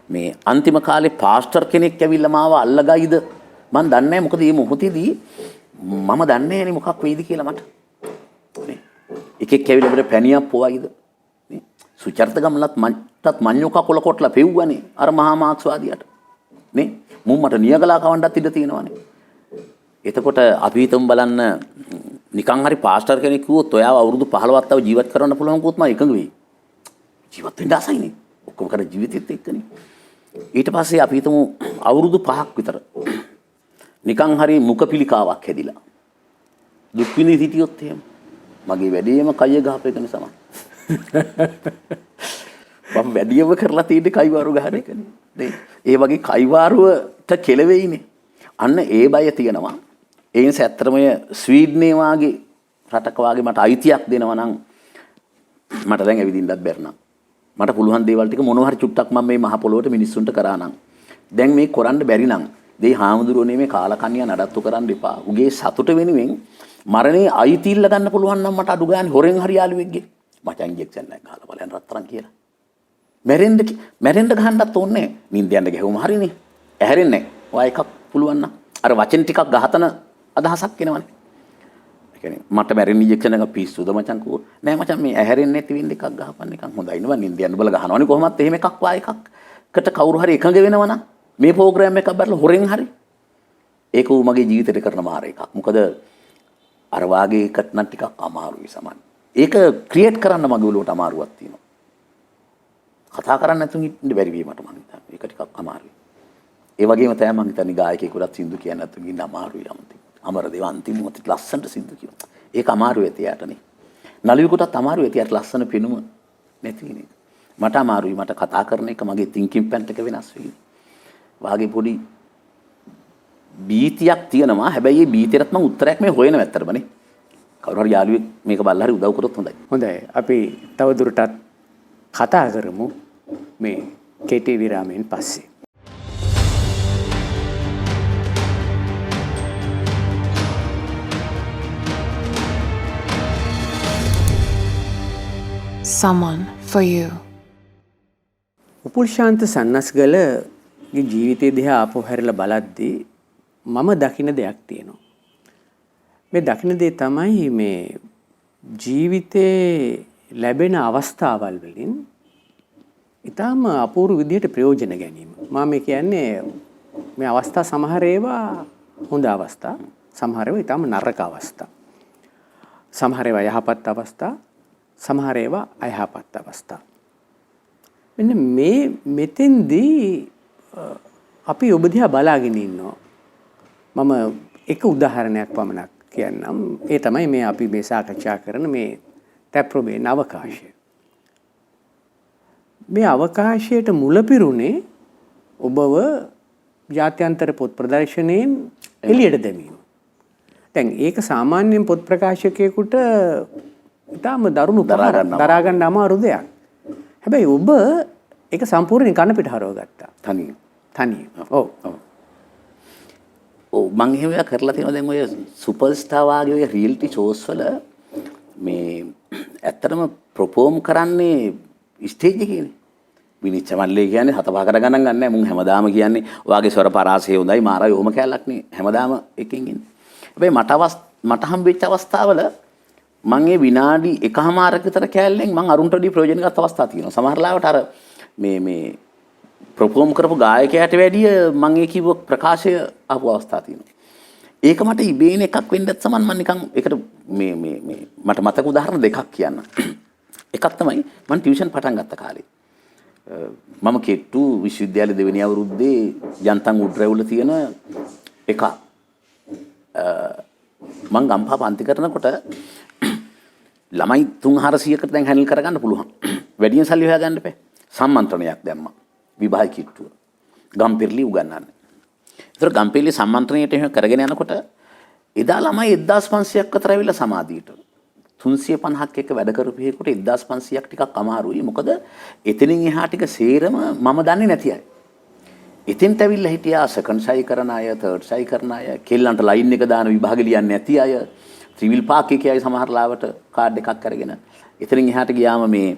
මේ අන්තිම කාලේ පාස්ටර් කෙනෙක් ඇවිල්ලා මාව අල්ලගයිද මම දන්නේ නැහැ. මොකද මේ මොහොතේදී මම දන්නේ නැහැ මොකක් වෙයිද කියලා මට. නේ. එකෙක් ඇවිල්ලා අපිට පැණියක් පොවයිද? සුචරිත ගමලත් මටත් මඤ්ඤෝ කකුල කොටලා පෙව්වනේ අර මහා මාක්ස්වාදියාට නේ මුන් මට නියගලා කවන්නත් ඉඩ තියෙනවානේ එතකොට අපි හිතමු බලන්න නිකන් හරි පාස්ටර් කෙනෙක් කිව්වොත් ඔයාව අවුරුදු 15ක් තව ජීවත් කරන්න පුළුවන් කිව්වොත් මම එකඟ වෙයි ජීවත් වෙන්න ආසයිනේ ඔක්කොම කර ජීවිතෙත් එක්කනේ ඊට පස්සේ අපි හිතමු අවුරුදු 5ක් විතර නිකන් හරි මුඛ පිළිකාවක් හැදිලා දුක් විඳි හිටියොත් එහෙම මගේ වැඩේම කය ගහපේක නිසා මම වැඩියම කරලා තියෙන්නේ කයිවාරු ගහන එකනේ. නේ. ඒ වගේ කයිවාරුවට කෙලවෙයිනේ. අන්න ඒ බය තියෙනවා. ඒ නිසා ඇත්තටම ස්වීඩනේ වාගේ රටක වාගේ මට අයිතියක් දෙනවා නම් මට දැන් ඇවිදින්නත් බැරි නම් මට පුළුවන් දේවල් ටික මොනවා හරි චුට්ටක් මම මේ මහ පොළොවට මිනිස්සුන්ට කරා නම් දැන් මේ කරන්න බැරි නම් දෙයි හාමුදුරුවනේ මේ කාලකන්‍යා නඩත්තු කරන්න එපා. උගේ සතුට වෙනුවෙන් මරණේ අයිති ඉල්ල ගන්න පුළුවන් නම් මට අඩු ගානේ හොරෙන් හරි යාළුවෙක්ගේ මචං ඉන්ජෙක්ෂන් එකක් ගහලා බලන්න රත්තරන් කියලා. මැරෙන්න ගහන්නත් ඕනේ. නිින්ද යන්න ගැහුවම හරිනේ. ඇහැරෙන්නේ නැහැ. ඔය එකක් පුළුවන් නම් අර වචන ටිකක් ගහතන අදහසක් එනවනේ. කියන්නේ මට මැරෙන ඉන්ජෙක්ෂන් එක පිස්සුද මචං කෝ නෑ මචං මේ ඇහැරෙන්නේ නැති වෙන්න එකක් ගහපන් නිකන් හොඳයි නේ නින්ද යන්න බල ගහනවනේ කොහොමත් එහෙම එකක් වා එකකට කවුරු හරි එකඟ වෙනවනම් මේ ප්‍රෝග්‍රෑම් එකක් බලලා හොරෙන් හරි ඒක ඌ මගේ ජීවිතේට කරන මාර එකක් මොකද අර වාගේ එකක් නම් ටිකක් අමාරුයි සමහර ඒක ක්‍රියේට් කරන්න මගේ ඔලුවට අමාරුවක් තියෙනවා කතා කරන්න නැතුන් ඉන්න බැරි වීමට මම හිතන්නේ ඒක ටිකක් අමාරුයි ඒ වගේම තමයි මම හිතන්නේ ගායකයෙකුට සින්දු කියන්න නැතුන් ඉන්න අමාරුයි අමතේ අමරදේව අන්තිම මොහොතේ ලස්සනට සින්දු කියනවා. ඒක අමාරු ඇති යාටනේ. නළුවෙකුටත් අමාරු ඇති යාට ලස්සන පෙනුම නැති වෙන එක. මට අමාරුයි මට කතා කරන එක මගේ තින්කින් පැන්ට් එක වෙනස් වෙයි. වාගේ පොඩි බීතියක් තියෙනවා. හැබැයි මේ බීතියටත් මම උත්තරයක් මේ හොයන වැත්තටමනේ. කවුරු හරි යාළුවෙක් මේක බලලා හරි උදව් කරොත් හොඳයි. හොඳයි. අපි තව දුරටත් කතා කරමු මේ කෙටි විරාමයෙන් පස්සේ. Someone for you. Upul Shantha සන්නස්ගලගේ ජීවිතය දිහා ආපහු හැරිලා බලද්දී මම දකින දෙයක් තියෙනවා. මේ දකින දේ තමයි මේ ජීවිතේ ලැබෙන අවස්ථාවල් වලින් ඊටාම අපූර්ව විදිහට ප්‍රයෝජන ගැනීම. මම කියන්නේ මේ අවස්ථා සමහර ඒවා හොඳ අවස්ථා, සමහර ඒවා ඊටාම නරක අවස්ථා. සමහර ඒවා යහපත් අවස්ථා, සමහර ඒවා අයහපත් අවස්ථා. මෙන්න මේ මෙතෙන්දී අපි ඔබ දිහා බලාගෙන ඉන්නවා. මම එක උදාහරණයක් පමණක් කියන්නම්. ඒ තමයි මේ අපි මේ සාකච්ඡා කරන මේ තැප්‍රොබේන අවකාශය. මේ අවකාශයට මුල පිරුණේ ඔබව ජාත්‍යන්තර පොත් ප්‍රදර්ශනයෙන් එළියට දැමීම. දැන් ඒක සාමාන්‍යයෙන් පොත් ප්‍රකාශකයෙකුට ඉතාම දරුණු දරා ගන්න අමාරු දෙයක්. හැබැයි ඔබ ඒක සම්පූර්ණයෙන් කන පිට හරව ගත්තා. තනියෙන්. ඔව්. ඔව් මම එහෙම කරලා තියෙනවා දැන් ඔය සුපර් ස්ටාර් වාගේ ඔය රියැලිටි ෂෝස් වල මේ ඇත්තටම ප්‍රොෆෝම් කරන්නේ ස්ටේජ් එකේනේ. විනිච්ච මල්ලේ කියන්නේ හත පහ කර ගණන් ගන්න නැහැ. මුන් හැමදාම කියන්නේ ඔයාගේ ස්වර පරාසය හොඳයි මාරයි ඔහොම කැලලක් නේ. හැමදාම එකකින් ඉන්නේ. හැබැයි මට හම්බෙච්ච අවස්ථාවල මම ඒ විනාඩි එකමාරක විතර කැලලෙන් මම අරුන්ට වඩා ප්‍රයෝජන ගත්ත අවස්ථා තියෙනවා. සමහර ලාවට අර මේ ප්‍රොෆෝම් කරපු ගායකයාට වැඩිය මම ඒ කිව්ව ප්‍රකාශය ආපු අවස්ථා තියෙනවා. ඒක මට ඉබේන එකක් වෙන්නත් සමන් මම නිකන් ඒකට මේ මට මතක උදාහරණ දෙකක් කියන්න. එකක් තමයි මම ටියුෂන් පටන් ගත්ත කාලේ. මම කෙට්ටු විශ්වවිද්‍යාලේ දෙවෙනි අවුරුද්දේ යන්තම් උඩරැවුල තියෙන එක මම ගම්පහ පන්ති කරනකොට ළමයි 300කට දැන් හැන්ඩල් කරගන්න පුළුවන්. වැඩියෙන් සල්ලි හොයාගන්න එපා. සම්මන්ත්‍රණයක් දැම්මා. විභාග කිට්ටුව. ගම්පෙරළි උගන්වන්න. ඒතර ගම්පෙරළි සම්මන්ත්‍රණයට එහෙම කරගෙන යනකොට එදා ළමයි 1500ක් අතර ඇවිල්ලා සමාධියට. 350ක් එක්ක වැඩ කරපු එකකට 1500ක් ටිකක් අමාරුයි. මොකද එතනින් එහා ටික සේරම මම දන්නේ නැති අය. එතෙන්ට ඇවිල්ලා හිටියා සෙකන්ඩ් සයි කරන අය, තර්ඩ් සයි කරන අය, කෙල්ලන්ට ලයින් එක දාන විභාග ලියන්නේ නැති අය, ත්‍රිවිල් පාක් එකේ අය සමහර ලාවට කාඩ් එකක් අරගෙන. එතනින් එහාට ගියාම මේ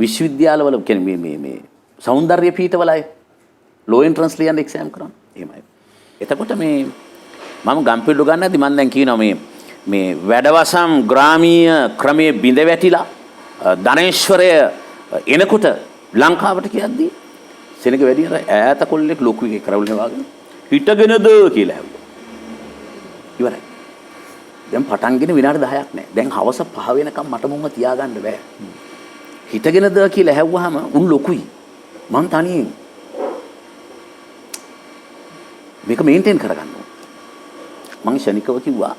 විශ්වවිද්‍යාලවල කියන්නේ මේ සෞන්දර්ය පීඨවල අය ලෝ එන්ට්‍රන්ස් ලියන්න එක්සෑම් කරනවා. එහෙමයි. එතකොට මේ මම ගම්පෙළු ගන්නදී මම දැන් කියනවා මේ වැඩවසම් ග්‍රාමීය ක්‍රමයේ බිඳ වැටිලා ධනේශ්වරය එනකොට ලංකාවට කියද්දී සෙනග වැඩි අර ඈත කොල්ලෙක් ලොකු එකක් කරවල හවාගෙන හිටගෙනද කියලා හැවුවා. ඉවරයි. දැන් පටන්ගෙන විනාඩි 10ක් නැහැ. දැන් හවස 5 වෙනකම් මට මුංග තියාගන්න බෑ. හිටගෙනද කියලා හැව්වහම උන් ලොකුයි. මං තනියෙන් මේක මේන්ටේන් කරගන්න ඕන. මං ශනිකව කිව්වා.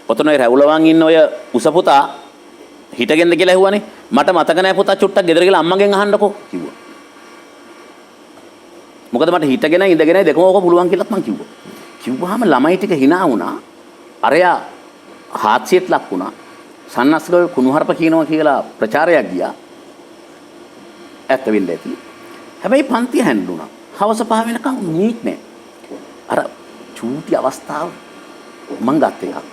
ඔතන රැවුලවන් ඉන්න ඔය උස පුතා හිටගෙනද කියලා ඇහුවානේ. මට මතක නැහැ පුතා චුට්ටක් ගෙදර ගිහලා අම්මගෙන් අහන්නකෝ කිව්වා. මොකද මට හිටගෙන ඉඳගෙන දෙකම ඕක පුළුවන් කියලාත් මං කිව්වා. කිව්වහම ළමයි ටික hina වුණා. අරයා හාස්‍යයට ලක් වුණා. සන්නස්ගල කුණුහරුප කියනවා කියලා ප්‍රචාරයක් ගියා. ඇත්ත වෙන්න ඇති. හැබැයි පන්තිය හැන්ඩුණා. හවස 5 වෙනකම් නීට් නෑ. අර චූටි අවස්ථාව මං ගත්ත එකක්.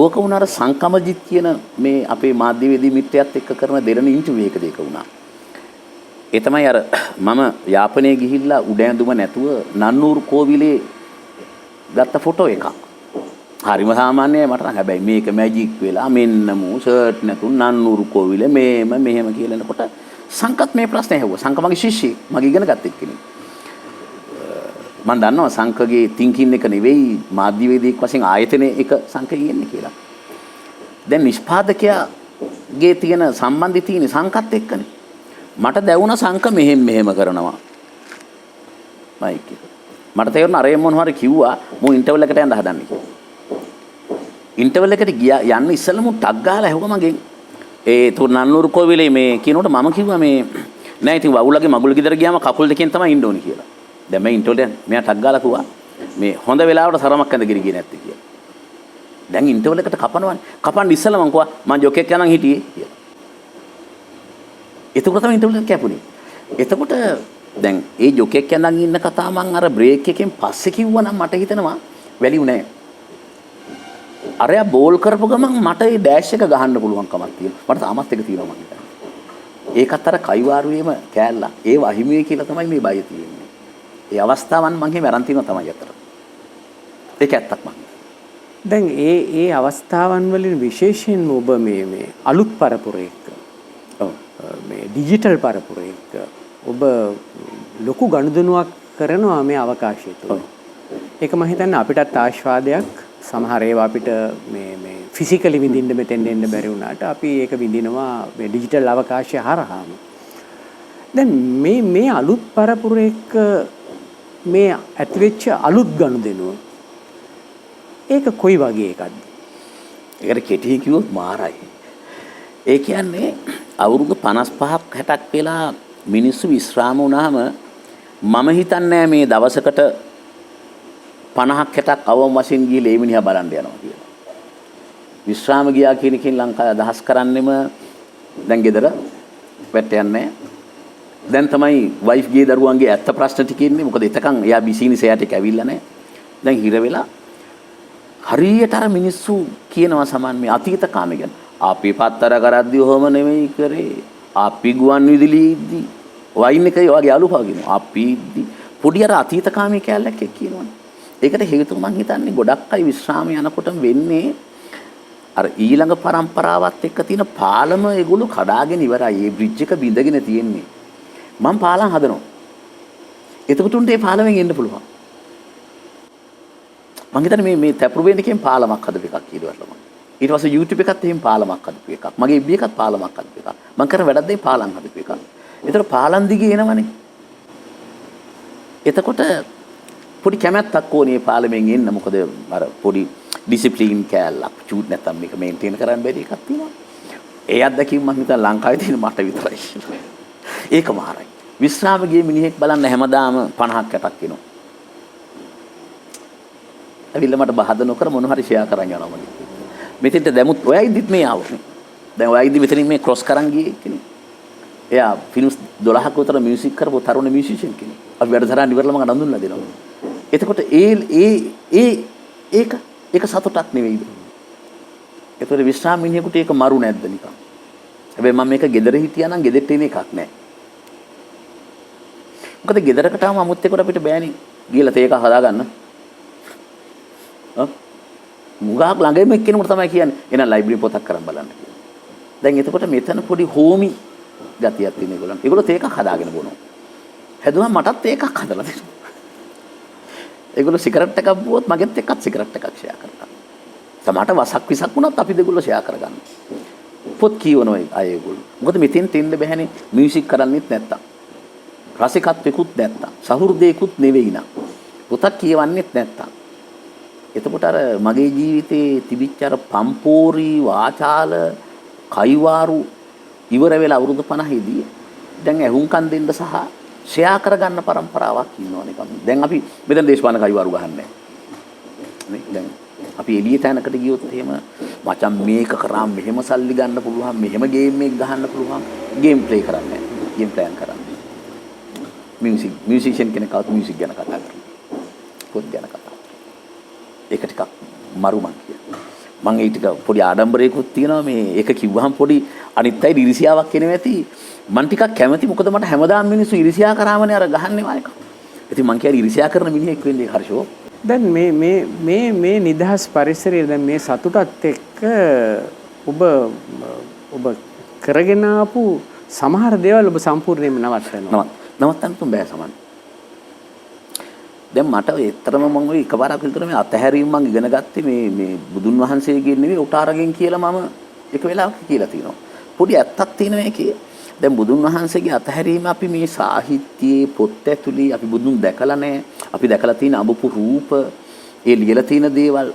ඕක වුණා අර සංකමජිත් කියන මේ අපේ මාධ්‍යවේදී මිත්‍රයත් එක්ක කරන දෙරණ ඉන්ටර්වියු එකද ඒක වුණා. ඒ තමයි අර මම යාපනයේ ගිහිල්ලා උඩ ඇඳුම නැතුව නන්නූරු කෝවිලේ ගත්ත ෆොටෝ එකක්. හරිම සාමාන්‍යයි මට නම්. හැබැයි මේක මැජික් වෙලා මෙන්න මූ ෂර්ට් නැතුන් නන්නూరు කොවිල මෙහෙම කියලානකොට සංකත් මේ ප්‍රශ්නේ ඇහුවා. සංක මගේ ශිෂ්‍යෙක්. මගේ ඉගෙන ගත්ත එක්කෙනෙක්. මම දන්නවා සංකගේ තින්කින් එක නෙවෙයි මාධ්‍යවේදියෙක් වශයෙන් ආයතනයේ එක සංකේ ඉන්නේ කියලා. දැන් නිෂ්පාදකයාගේ තියෙන සම්බන්ධය තියෙන සංකත් එක්කනේ. මට දැවුණ සංක මෙහෙම කරනවා. මයික් එක. මට තේරුණා අර මොන හරි කිව්වා මූ ඉන්ටර්වල් එකට යන්න හදන්නේ කියලා. ඉන්ටර්වල් එකට ගියා යන්න ඉස්සෙල්ලා මූ ටක් ගාලා ඇහුවා මගෙන්. ඒ නන්නూరు කොවිලේ මේ කියනකොට මම කිව්වා මේ නෑ ඉතින් වවුලගේ මගුල් ගෙදර ගියාම කකුල් දෙකෙන් තමයි ඉන්න ඕනේ කියලා. දැන් මම ඉන්ටර්වල් මෙයා ටක් ගාලා කිව්වා මේ හොඳ වෙලාවට සරමක් ඇඳගෙන ගියේ නැත්තේ කියලා. දැන් ඉන්ටර්වල් එකට කපනවනේ. කපන්න ඉස්සෙල්ලා මං කිව්වා මං ජොකෙක් යනන් හිටියේ කියලා. එතකොට තමයි ඉන්ටර්වල් එක කැපුණේ. එතකොට දැන් ඒ ජොකෙක් යනන් ඉන්න කතාව මං අර බ්‍රේක් එකෙන් පස්සේ කිව්වා නම් මට හිතෙනවා වැලියු නෑ. අරයා බෝල් කරපු ගමන් මට ඒ ඩෑෂ් එක ගහන්න පුළුවන් කමක් තියෙනවා. මට තාමත් එක තියෙනවා මං හිතන්නේ. ඒකත් අර කයිවාරුවේම කෑල්ලා. ඒ වහිමුවේ කියලා තමයි මේ බය තියෙන්නේ. ඒ අවස්ථාවන් මං එහෙම අරන් තිනවා තමයි අතට. ඒක ඇත්තක් මං. දැන් ඒ අවස්ථාවන් වලින් විශේෂයෙන්ම ඔබ මේ අලුත් පරපුරේක මේ ඩිජිටල් පරපුරේක ඔබ ලොකු ගනුදෙනුවක් කරනවා මේ අවකාශය තුළ. ඒක මම හිතන්නේ අපිටත් ආශාදයක්. සමහර ඒවා අපිට මේ ෆිසිකලි විඳින්න මෙතෙන් එන්න බැරි වුණාට අපි ඒක විඳිනවා මේ ඩිජිටල් අවකාශය හරහාම. දැන් මේ අලුත් පරපුරේක මේ ඇතිවෙච්ච අලුත් ගනුදෙනුව ඒක කොයි වගේ එකක්ද? ඒකට කෙටි කිව්වොත් මාරයි. ඒ කියන්නේ අවුරුදු 55ක් 60ක් වෙලා මිනිස්සු විශ්‍රාම වුණාම මම හිතන්නේ මේ දවසකට 50ක් 60ක් අවම වශයෙන් ගිහලා ඒ මිනිහා බලන්න යනවා කියලා. විශ්‍රාම ගියා කියන එකෙන් ලංකාවේ අදහස් කරන්නෙම දැන් ගෙදර වැට යන්නේ. දැන් තමයි වයිෆ් ගේ දරුවන්ගේ ඇත්ත ප්‍රශ්න ටික ඉන්නේ. මොකද එතකන් එයා බිසිනිස් එයාට ඒක ඇවිල්ලා නැහැ. දැන් හිර වෙලා හරියට අර මිනිස්සු කියනවා සමාන මේ අතීත කාමේ ගැන. අපි පත්තර කරද්දී ඔහොම නෙමෙයි කරේ. අපි ගුවන් විදුලි ඉද්දි වයින් එකේ වගේ අලුපා කියනවා. අපි ඉද්දි පොඩි අර අතීත කාමේ කැලලක් එක්ක කියනවනේ. ඒකට හේතුව මං හිතන්නේ ගොඩක් අය විශ්‍රාම යනකොටම වෙන්නේ අර ඊළඟ પરම්පරාවත් එක්ක තියෙන පාලම ඒගොල්ලෝ කඩාගෙන ඉවරයි. ඒ බ්‍රිජ් එක බිඳගෙන තියෙන්නේ. මං පාලම් හදනවා. එතකොට උන්ට ඒ පාලමෙන් එන්න පුළුවන්. මං හිතන්නේ මේ තැපුරු වේදිකෙන් පාලමක් හදපු එකක් කියලා මම. ඊට පස්සේ YouTube එකත් එහෙම පාලමක් හදපු එකක්. මගේ FB එකත් පාලමක් හදපු එකක්. මං කරන වැඩක් දෙයි පාලම් හදපු එකක්. ඒතර පාලම් දිගේ එනවනේ. එතකොට පොඩි කැමැත්තක් ඕනේ පාලමෙන් එන්න. මොකද අර පොඩි ඩිසිප්ලින් කැලලක් චූට් නැත්තම් මේක මේන්ටේන් කරන්න බැරි එකක් තියෙනවා. ඒ අත්දැකීම මම හිතන ලංකාවේ තියෙන මට විතරයි. ඒක මාරයි. විශ්‍රාම ගියේ මිනිහෙක් බලන්න හැමදාම 50ක් 60ක් එනවා. ඇවිල්ලා මට බහද නොකර මොන හරි ෂෙයා කරන් යනවා මගේ. මෙතෙන්ට දැමුත් ඔයයි දිත් මේ ආවනේ. දැන් ඔයයි දි මෙතනින් මේ ක්‍රොස් කරන් ගියේ කෙනෙක්. එයා ෆිල්ම්ස් 12ක විතර මියුසික් කරපු තරුණ මියුසිෂියන් කෙනෙක්. අපි වැඩසටහන ඉවරලා මම නඳුන්ලා දෙනවා. එතකොට ඒක සතුටක් නෙවෙයිද? ඒතකොට විශ්‍රාම මිනිහෙකුට ඒක මරු නැද්ද නිකන්? හැබැයි මම මේක ගෙදර හිටියා නම් ගෙදරට එන එකක් නෑ. මොකද ගෙදරකට ආවම අමුත් එක්කට අපිට බෑනේ ගිහලා තේක හදාගන්න. මුගාක් ළඟම එක්කෙනෙකුට තමයි කියන්නේ එන ලයිබ්‍රරි පොතක් කරන් බලන්න කියලා. දැන් එතකොට මෙතන පොඩි හෝමි ගතියක් තියෙන ඒගොල්ලන්. ඒගොල්ලෝ තේකක් හදාගෙන බොනවා. හැදුවා මටත් ඒකක් හදලා දෙනවා. ඒගොල්ලෝ සිගරට් එකක් බුවොත් මගෙත් එක්කත් සිගරට් එකක් ෂෙයා කරගන්නවා. සමහරට වසක් විසක් වුණත් අපි දෙගොල්ලෝ ෂෙයා කරගන්නවා. පොත් කියවනවා අය ඒගොල්ලෝ. මොකද මෙතෙන් තෙන්න බෑනේ මියුසික් කරන්නෙත් නැත්තම්. රසිකත්වෙකුත් නැත්තම්. සහෘදේකුත් නෙවෙයි නා. පොතක් කියවන්නෙත් නැත්තම්. එතකොට අර මගේ ජීවිතේ තිබිච්ච අර පම්පෝරි වාචාල කයිවාරු ඉවර වෙලා අවුරුදු 50 දී දැන් ඇහුම්කන් දෙන්න සහ ෂෙයා කරගන්න પરම්පරාවක් ඉන්නවනේ කම. දැන් අපි මෙතන දේශපාලන කයිවාරු ගහන්නේ නැහැ. දැන් අපි එළිය තැනකට ගියොත් එහෙම මචං මේක කරාම මෙහෙම සල්ලි ගන්න පුළුවන්, මෙහෙම ගේම් එකක් ගහන්න පුළුවන්. ගේම් ප්ලේ කරන්නේ නැහැ. ගේම් ප්ලෑන් කරන්නේ. මියුසිෂියන් කෙනෙක් ආවත් මියුසික් ගැන කතා කරනවා. පොත් ගැන කතා. ඒක ටිකක් මරු මං කියනවා. මං ඒ ටික පොඩි ආඩම්බරයකුත් තියෙනවා මේ ඒක කිව්වහම පොඩි අනිත් අය ඉරිසියාවක් එනවා ඇති. මං ටිකක් කැමති මොකද මට හැමදාම මිනිස්සු ඉරිසියා කරාමනේ අර ගහන්නේ මායක. ඉතින් මං කියන්නේ ඉරිසියා කරන මිනිහෙක් වෙන්නේ හරිෂෝ. දැන් මේ නිදහස් පරිසරයේ දැන් මේ සතුටත් එක්ක ඔබ කරගෙන ආපු සමහර දේවල් ඔබ සම්පූර්ණයෙන්ම නවත්තනවා. නවත්තන්න තුන් බෑ සමන්. දැන් මට ඒතරම මම ඔය එකපාරක් විතර මේ අතහැරීම මම ඉගෙන ගත්තේ මේ බුදුන් වහන්සේගෙන් නෙවෙයි උටාරගෙන් කියලා මම එක වෙලාවක කියලා තියෙනවා. පොඩි ඇත්තක් තියෙනවා ඒකේ. දැන් බුදුන් වහන්සේගේ අතහැරීම අපි මේ සාහිත්‍යයේ පොත් ඇතුලේ අපි බුදුන් දැකලා නැහැ. අපි දැකලා තියෙන අඹපු රූප, ඒ ලියලා තියෙන දේවල්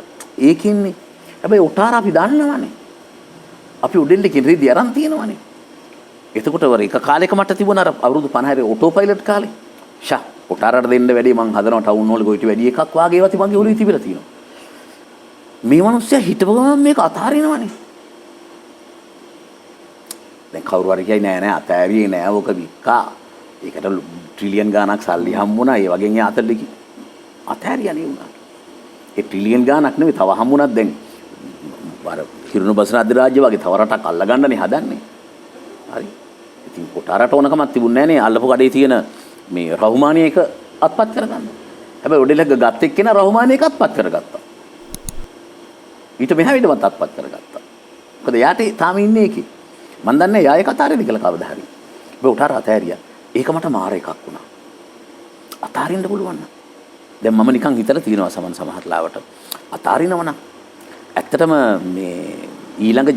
ඒකින්නේ. හැබැයි උටාර අපි දන්නවනේ. අපි උඩෙන්ද කිරිදි අරන් තියෙනවනේ. එතකොට වර එක කාලෙක මට තිබුණා අර අවුරුදු 50 ඔටෝ පයිලට් කාලේ. ෂා උටාරට දෙන්න වැඩි මං හදනවා ටවුන් වල ගොයිට වැඩි එකක් වාගේ ඒවා මගේ ඔළුවේ තිබිලා තියෙනවා. මේ මිනිස්සයා හිටපු ගමන් මේක අතාරිනවනේ. දැන් කවුරු හරි කියයි නෑ අතෑරියේ නෑ ඔක වික්කා. ඒකට ට්‍රිලියන් ගාණක් සල්ලි හම්බුණා. ඒ වගේ යාතල්ලි අතෑරියා නේ උනා. ඒ ට්‍රිලියන් ගාණක් නෙවෙයි තව හම්බුණාත් දැන් අර හිරුණු බස්න අධිරාජ්‍ය වගේ තව රටක් අල්ලගන්නනේ හදන්නේ. හරි. ඉතින් කොටාරට ඕනකමක් තිබුණේ නෑනේ. අල්ලපු කඩේ තියෙන මේ රහුමානිය එක අත්පත් කරගන්න. හැබැයි ඔඩෙලක ගත් එක්කෙනා රහුමානිය එක අත්පත් කරගත්තා. ඊට මෙහා විදමත් අත්පත් කරගත්තා. මොකද යාට තාම ඉන්නේ ඒකේ. මන් දන්නේ යා එක අතාරින්ද කියලා කවදා හරි. ඔබ උටාර අතෑරියා. ඒක මට මාර එකක් වුණා. අතාරින්න පුළුවන් නම්. දැන් මම නිකන් හිතලා තියෙනවා සමහර ලාවට. අතාරිනවනම් ඇත්තටම මේ ඊළඟ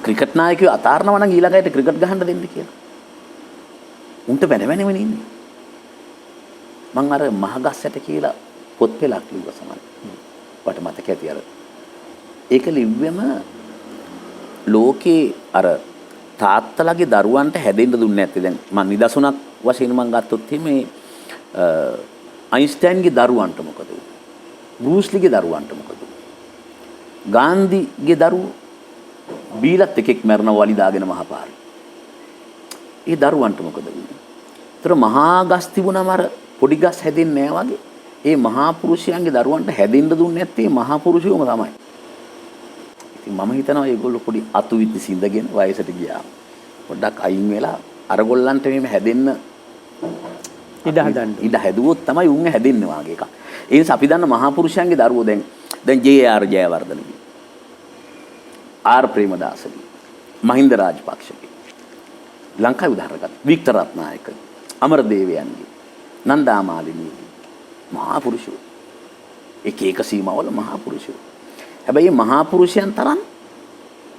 ක්‍රිකට් නායකයෝ අතාරනවා නම් ඊළඟට ක්‍රිකට් ගහන්න දෙන්න කියලා. උන්ට බැනවැනෙම ඉන්නේ. මං අර මහගස්සට කියලා පොත් පෙළක් ලිව්වා සමහර. වට මතක ඇති අර. ඒක ලිව්වෙම ලෝකේ අර තාත්තලාගේ දරුවන්ට හැදෙන්න දුන්නේ නැත්තේ. දැන් මං නිදසුණක් වශයෙන් මං ගත්තොත් මේ අයින්ස්ටයින්ගේ දරුවන්ට මොකද වුනේ? බෲස්ලිගේ දරුවන්ට මොකද වුනේ? ගාන්ධිගේ දරුවෝ බීලත් එකෙක් මරන වලි දාගෙන මහපාරේ. ඒ දරුවන්ට මොකද වුනේ? ඒතර මහා ගස් තිබුණම අර පොඩි ගස් හැදෙන්නේ නැහැ වගේ. ඒ මහා පුරුෂයන්ගේ දරුවන්ට හැදෙන්න දුන්නේ නැත්තේ මහා පුරුෂයෝම තමයි. ඉතින් මම හිතනවා මේගොල්ලෝ පොඩි අතුවිති සිඳගෙන වයසට ගියා. පොඩ්ඩක් අයින් වෙලා අරගොල්ලන්ට මෙහෙම හැදෙන්න ඉඩ හැදුවොත් තමයි උන් හැදෙන්නේ වාගේ එකක්. ඒ නිසා අපි දන්න මහා පුරුෂයන්ගේ දරුවෝ දැන් ජේ.ආර්. ජයවර්ධනගේ, ආර්. ප්‍රේමදාසගේ, මහින්ද රාජපක්ෂගේ, ලංකාවේ උදාහරණ ගන්න වික්ටර් රත්නායක, අමරදේවයන්ගේ, නන්දා මාලිනීගේ මහා පුරුෂයෝ. එක සීමාවල මහා පුරුෂයෝ. හැබැයි මේ මහා පුරුෂයන් තරම්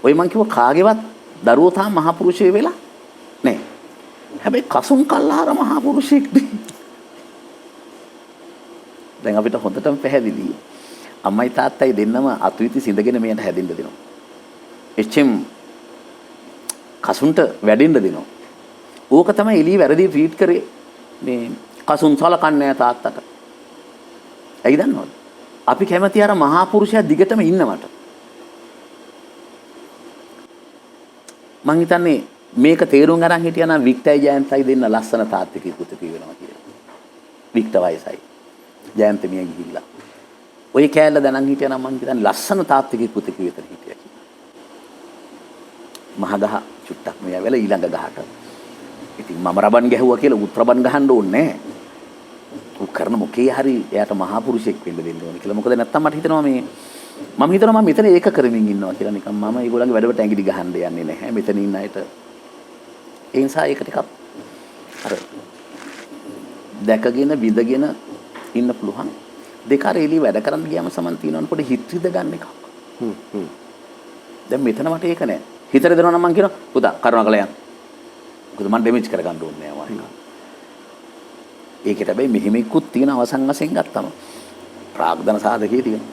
ඔය මං කිව්ව කාගේවත් දරුවෝ තාම මහා පුරුෂයෝ වෙලා නැහැ. හැබැයි කසුන් කල්ලාර මහා පුරුෂයෙක් නේ. දැන් අපිට හොඳටම පැහැදිලි. අම්මයි තාත්තයි දෙන්නම අතුවිති සිඳගෙන මෙයට හැදෙන්න දෙනවා. එච්චෙම් කසුන්ට වැඩෙන්න දෙනවා. ඕක තමයි එළිය වැරදි ට්‍රීට් කරේ මේ කසුන් සලකන්නේ තාත්තට. ඇයි දන්නවද? අපි කැමති අර මහා පුරුෂයා දිගටම ඉන්නවට. මං හිතන්නේ මේක තේරුම් අරන් හිටියා නම් වික්ටර්යි ජයන්තයි දෙන්න ලස්සන තාත්තිකේ පුතේ වෙනවා කියලා. වික්ටර් වයසයි. ජයන්ත මිය ගිහිල්ලා. ඔය කෑල්ල දැනන් හිටියා නම් මං හිතන්නේ ලස්සන තාත්තිකේ පුතේ විතර හිටියා කියලා. මහගහ චුට්ටක් මෙයා වෙලා ඊළඟ ගහට. ඉතින් මම රබන් ගැහුවා කියලා උත් රබන් ගහන්න ඕනේ නැහැ. උ කරන මොකේ හරි එයාට මහා පුරුෂයෙක් වෙන්න දෙන්න ඕනේ කියලා. මොකද නැත්තම් මට හිතෙනවා මම හිතනවා මම මෙතන ඒක කරමින් ඉන්නවා කියලා නිකන් මම ඒගොල්ලන්ගේ වැඩවලට ඇඟිලි ගහන්න යන්නේ නැහැ. මෙතන ඉන්න අයට ඒ නිසා ඒක ටිකක් අර දැකගෙන විඳගෙන ඉන්න පුළුවන්. දෙක අර එළිය වැඩ කරන්න ගියාම සමන් තියෙනවනේ පොඩි හිත රිද ගන්න එකක්. දැන් මෙතන මට ඒක නෑ. හිත රිදනවා නම් මං කියනවා පුතා කරුණාකරලා යන්න. මොකද මම ඩැමේජ් කරගන්න ඕනේ නෑ වයින්. ඒකට හැබැයි මෙහෙම ඉක්කුත් තියෙන අවසන් වශයෙන් ගත්තම ප්‍රාග්ධන සාධකයේ තියෙනවා.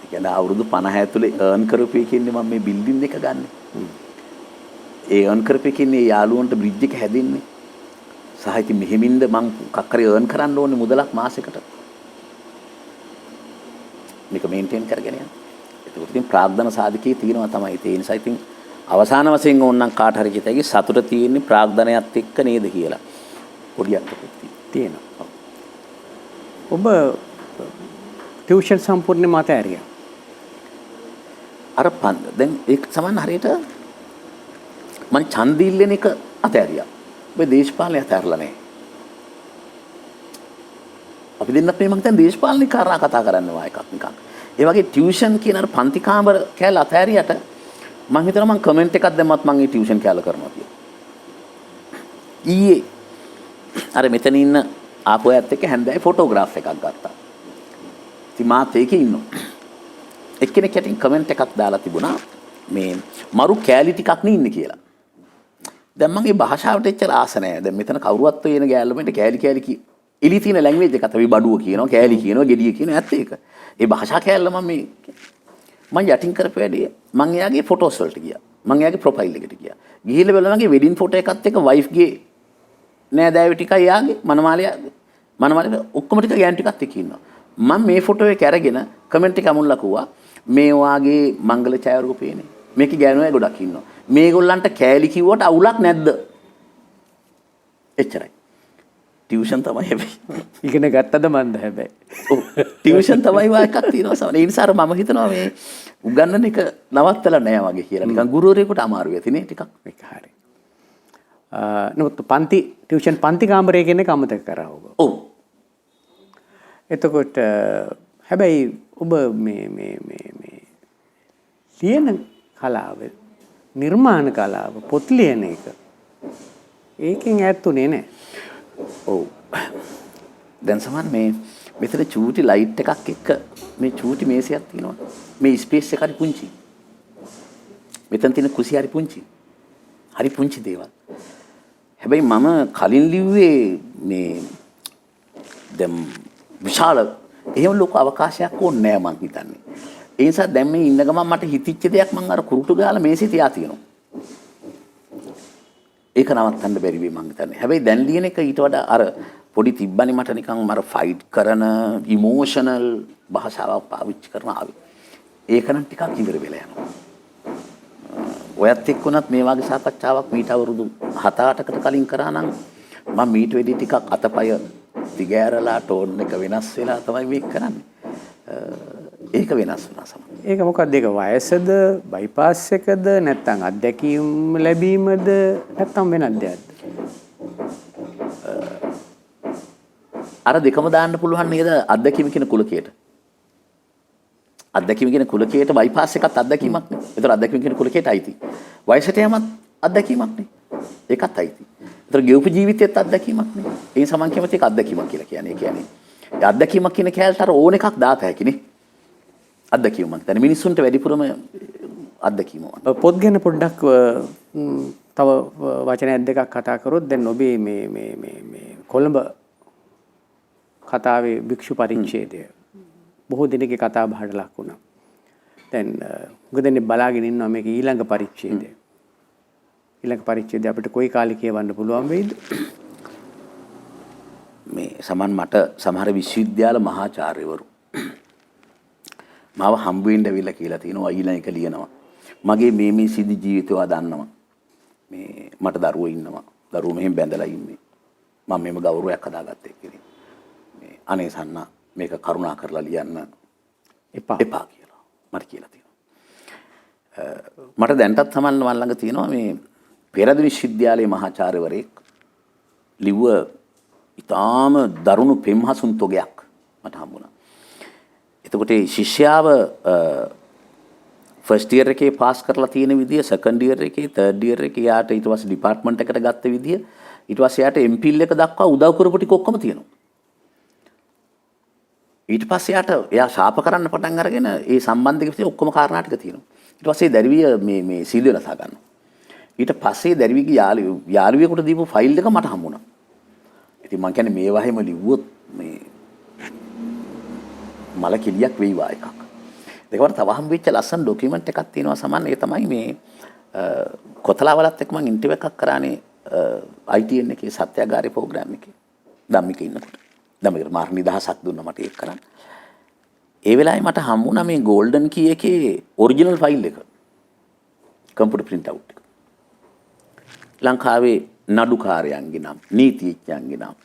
කියන්නේ අවුරුදු 50 ඇතුලේ earn කරපු එකකින්නේ මම මේ බිල්ඩින් එක ගන්න. ඒ earn කරපු එකකින්නේ යාළුවන්ට බ්‍රිජ් එක හැදින්නේ. සහ ඉතින් මෙහෙමින්ද මං මොකක් හරි earn කරන්න ඕනේ මුදලක් මාසෙකට. මේක මේන්ටේන් කරගෙන යන්න. ඒක ඉතින් ප්‍රාග්ධන සාධකයේ තියෙනවා තමයි. ඒ නිසා ඉතින් අවසාන වශයෙන් ඕනනම් කාට හරි කිතයි සතුට තියෙන්නේ ප්‍රාග්ධනයත් එක්ක නේද කියලා. පොඩි අත්කුත් තියෙනවා. ඔබ ටියුෂන් සම්පූර්ණයෙන්ම අතෑරියා. අර දැන් ඒක සමාන හරියට මං ඡන්ද ඉල්ලන එක අතෑරියා. ඔබ දේශපාලනය අතෑරලා නැහැ. අපි දෙන්නත් මේ මම හිතන්නේ දේශපාලනික කාරණා කතා කරනවා එකක් නිකන්. ඒ වගේ ටියුෂන් කියන අර පන්ති කාමර කැල අතහැරියට මම හිතනවා මම කමෙන්ට් එකක් දැම්මත් මම ඒ ටියුෂන් කැල කරනවා කියලා. ඊයේ අර මෙතන ඉන්න ආපු අයත් එක්ක හැන්දෑවේ ෆොටෝග්‍රාෆ් එකක් ගත්තා. ඉතින් මාත් ඒකේ ඉන්නවා. එක්කෙනෙක් යටින් කමෙන්ට් එකක් දාලා තිබුණා මේ මරු කෑලි ටිකක් නේ ඉන්නේ කියලා. දැන් මගේ භාෂාවට එච්චර ආස නැහැ. දැන් මෙතන කවුරුවත් ඔය එන ගෑල්ලමෙන්ට කෑලි කෑලි කි එලි තියෙන ලැන්ග්වේජ් එක තමයි බඩුව කියනවා, කෑලි කියනවා, ගෙඩිය කියනවා ඇත්ත ඒක. ඒ භාෂා කෑල්ල මම යටින් කරපු වැඩේ මම එයාගේ ෆොටෝස් වලට ගියා. මම එයාගේ ප්‍රොෆයිල් එකට ගියා. ගිහිල්ලා බලලා මගේ වෙඩින් ෆොටෝ එකත් එක්ක වයිෆ්ගේ නෑදෑයෝ ටිකයි එයාගේ මනමාලේ ඔක්කොම ටික ගෑන් ටිකත් එක්ක ඉන්නවා. මම මේ ෆොටෝ එක අරගෙන කමෙන්ට් එක අමුල්ලා කිව්වා මේ වාගේ මංගල ඡායාරූපේනේ. මේකේ ගෑනු අය ගොඩක් ඉන්නවා. මේගොල්ලන්ට කෑලි කිව්වට අවුලක් නැද්ද? එච්චරයි. ටියුෂන් තමයි හැබැයි. ඉගෙන ගත්තද මන්ද හැබැයි. ඔව් ටියුෂන් තමයි වා එකක් තියෙනවා සමහර. ඒ නිසා මම හිතනවා මේ උගන්නන එක නවත්තලා නෑ වගේ කියලා. නිකන් ගුරුවරයෙකුට අමාරු වෙති නේ ටිකක්. ඒක හරි. නමුත් ටියුෂන් පන්ති කාමරය කියන්නේ අමතක කරා ඔබ. ඔව්. එතකොට හැබැයි ඔබ මේ ලියන කලාව, නිර්මාණ කලාව, පොත් ලියන එක ඒකෙන් ඈත්ුනේ නැහැ. ඔව්. දැන් සමහර මේ මෙතන චූටි ලයිට් එකක් එක්ක මේ චූටි මේසයක් තියෙනවා. මේ ස්පේස් එක හරි පුංචි. මෙතන තියෙන කුසි හරි පුංචි. හරි පුංචි දේවල්. හැබැයි මම කලින් ලිව්වේ මේ දැන් විශාල එහෙම ලොකු අවකාශයක් ඕනේ නෑ මං හිතන්නේ. ඒ නිසා දැන් මේ ඉන්න ගමන් මට හිතිච්ච දෙයක් මං අර කුරුටු ගාලා මේසෙ තියා තියෙනවා. ඒක නවත්තන්න බැරි වෙයි මං හිතන්නේ. හැබැයි දැන් ලියන එක ඊට වඩා අර පොඩි තිබ්බනේ මට නිකන් මර ෆයිට් කරන ඉමෝෂනල් භාෂාවක් පාවිච්චි කරන ආවේ. ඒක නම් ටිකක් ඉවර වෙලා යනවා. ඔයත් එක්කුණත් මේ වගේ සාකච්ඡාවක් මීට අවුරුදු 7-8කට කලින් කරා නම් මම මීට වෙඩි ටිකක් අතපය දිගෑරලා ටෝන් එක වෙනස් වෙලා තමයි මේක කරන්නේ. ඒක වෙනස් වුණා සමහර. ඒක මොකක්ද? ඒක වයසද, බයිපාස් එකද, නැත්නම් අත්දැකීම් ලැබීමද, නැත්නම් වෙනත් දෙයක්ද? අර දෙකම දාන්න පුළුවන් නේද අත්දැකීම කියන කුලකයට. අත්දැකීම කියන කුලකයට බයිපාස් එකත් අත්දැකීමක් නේ. ඒතර අත්දැකීම කියන කුලකයට අයිති. වයසට යමත් අත්දැකීමක් නේ. ඒකත් අයිති. ඒතර ගෙවපු ජීවිතයත් අත්දැකීමක් නේ. ඒ සමන් කැමති එක අත්දැකීමක් කියලා කියන්නේ. ඒ කියන්නේ අත්දැකීමක් කියන කැලට අර ඕන එකක් දාත හැකිනේ. අත්දැකීම මත. දැන් මිනිස්සුන්ට වැඩිපුරම අත්දැකීම වань. පොත් ගැන පොඩ්ඩක් තව වචනයක් දෙකක් කතා කරොත් දැන් ඔබේ මේ කොළඹ කතාවේ භික්ෂු පරිච්ඡේදය බොහෝ දිනක කතා බහට ලක් වුණා. දැන් උගදෙන්නේ බලාගෙන ඉන්නවා මේක ඊළඟ පරිච්ඡේදය. ඊළඟ පරිච්ඡේදය අපිට කොයි කාලේ කියවන්න පුළුවන් වෙයිද? මේ සමන් මට සමහර විශ්වවිද්‍යාල මහාචාර්යවරු මාව හම්බ වෙන්න ඇවිල්ලා කියලා තියෙනවා ඊළඟ එක ලියනවා. මගේ මේ සිදි ජීවිතය දන්නවා. මේ මට දරුවෝ ඉන්නවා. දරුවෝ මෙහෙම බැඳලා ඉන්නේ. මම මෙහෙම ගෞරවයක් හදාගත්තේ කෙනෙක්. මේ අනේ සන්නා මේක කරුණා කරලා ලියන්න එපා කියලා මට කියලා තියෙනවා. මට දැන්ටත් සමන්න මන් ළඟ තියෙනවා මේ පෙරදින විශ්වවිද්‍යාලයේ මහාචාර්යවරයෙක් ලිව්ව ඊටාම දරුණු පෙම්හසුන් තොගයක් මට හම්බුණා. එතකොට ශිෂ්‍යාව ෆස්ට් ඉයර් එකේ පාස් කරලා තියෙන විදිය, සෙකන්ඩ් ඉයර් එකේ, තර්ඩ් ඉයර් එකේ යාට ඊට පස්සේ ඩිපාර්ට්මන්ට් එකට ගත්ත විදිය, ඊට පස්සේ යාට MPhil එක දක්වා උදව් කරපු ටික ඔක්කොම තියෙනවා. ඊට පස්සේ එයා ශාප කරන්න පටන් අරගෙන ඒ සම්බන්ධක විදිය ඔක්කොම කාරණා ටික තියෙනවා. ඊට පස්සේ දැරිවිය මේ සීල් වෙනසා ගන්නවා. ඊට පස්සේ දැරිවිගේ යාළුවෙකුට දීපු ෆයිල් එක මට හම්බුණා. ඉතින් මං කියන්නේ මේ වහේම ලිව්වොත් මේ මල කිලියක් වෙයිවා එකක්. දෙකවර තව හම්බෙච්ච ලස්සන ඩොකියුමන්ට් එකක් තියෙනවා සමන්. ඒ තමයි මේ කොතලාවලත් එක්ක මං ඉන්ටර්විව් එකක් කරානේ ITN එකේ සත්‍යාගාරේ ප්‍රෝග්‍රෑම් එකේ. ධම්මික ඉන්නකොට. ධම්මිකට මාර්ක් 1000ක් දුන්නා මට ඒක කරන්න. ඒ වෙලාවේ මට හම්බුණා මේ ගෝල්ඩන් කී එකේ ඔරිජිනල් ෆයිල් එක. කම්පියුටර් print out එක. ලංකාවේ නඩුකාරයන්ගේ නම්, නීතිඥයන්ගේ නම්,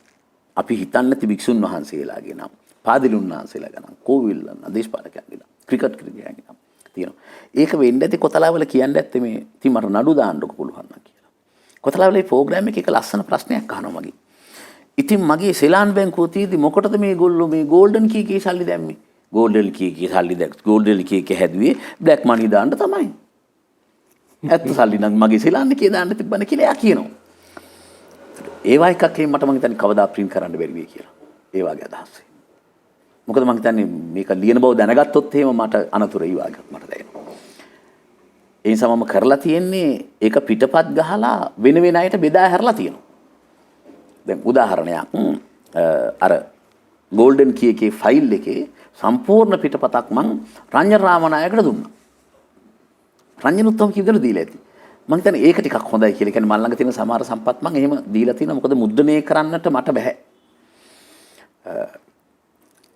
අපි හිතන්නේ තිබික්ෂුන් වහන්සේලාගේ නම්, පාදිලුන් වහන්සේලාගේ නම්, කෝවිල්ලන් දේශපාලකයන්ගේ නම්, ක්‍රිකට් ක්‍රීඩකයන්ගේ නම් තියෙනවා. ඒක වෙන්න ඇති කොතලාවල කියන්න ඇත්තේ මේ ඉතින් මට නඩු දාන්නක පුළුවන් නම් කියලා. කොතලාවල මේ ප්‍රෝග්‍රෑම් එකේ එක ලස්සන ප්‍රශ්නයක් අහනවා මගේ. ඉතින් මගේ සෙලාන් බැංකුව තියෙදි මොකටද මේගොල්ලෝ මේ ගෝල්ඩන් කී කී සල්ලි දැම්මේ? ගෝල්ඩන් කී කී සල්ලි දැක් ගෝල්ඩන් කී කී හැදුවේ බ්ලැක් මනි දාන්න තමයි. ඇත්ත සල්ලි නම් මගේ සෙලාන් එකේ දාන්න තිබ්බන කියලා එයා කියනවා. ඒවා එකක් මට මං හිතන්නේ කවදා ප්‍රින්ට් කරන්න බැරි වෙයි කියලා. ඒ වගේ අදහස්. මොකද මං හිතන්නේ මේක ලියන බව දැනගත්තොත් එහෙම මට අනතුරු ඒ වගේ මට දැනෙනවා. ඒ නිසා මම කරලා තියෙන්නේ ඒක පිටපත් ගහලා වෙන වෙන අයට බෙදා හැරලා තියෙනවා. දැන් උදාහරණයක් අර ගෝල්ඩන් කී එකේ ෆයිල් එකේ සම්පූර්ණ පිටපතක් මං රංජන රාමනායකට දුන්නා. රංජන උත්තම කිව්දල දීලා ඇති. මං හිතන්නේ ඒක ටිකක් හොඳයි කියලා. කියන්නේ මල් ළඟ තියෙන සමහර සම්පත් මං එහෙම දීලා තියෙනවා. මොකද මුද්‍රණය කරන්නට මට බෑ.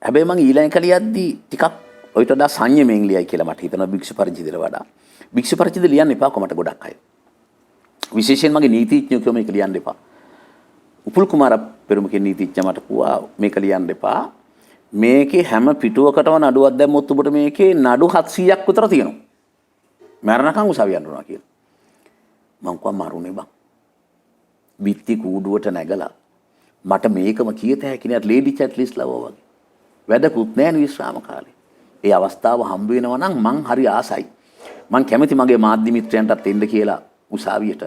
හැබැයි මං ඊළඟ කලියද්දී ටිකක් ඔයිට වඩා සංයමයෙන් ලියයි කියලා මට හිතෙනවා භික්ෂු පරිචිතේට වඩා. භික්ෂු පරිචිතේ ලියන්න එපා කොමට ගොඩක් අය. විශේෂයෙන් මගේ නීතිඥයෝ කියෝ මේක ලියන්න එපා. උපුල් කුමාර පෙරමුගේ නීතිඥයා මට කිව්වා මේක ලියන්න එපා. මේකේ හැම පිටුවකටම නඩුවක් දැම්මොත් ඔබට මේකේ නඩු 700ක් විතර තියෙනවා. මරණකම් උසාවිය යනවා කියලා. මං කිව්වා මරුනේ බං. විත්ති කූඩුවට නැගලා මට මේකම කියත හැකි නෑ ලේඩි චැට් ලිස්ට් ලවෝ වගේ. වැඩකුත් නෑ විශ්‍රාම කාලේ. ඒ අවස්ථාව හම්බ වෙනවා නම් මං හරි ආසයි. මං කැමති මගේ මාධ්‍ය මිත්‍රයන්ටත් එන්න කියලා උසාවියට.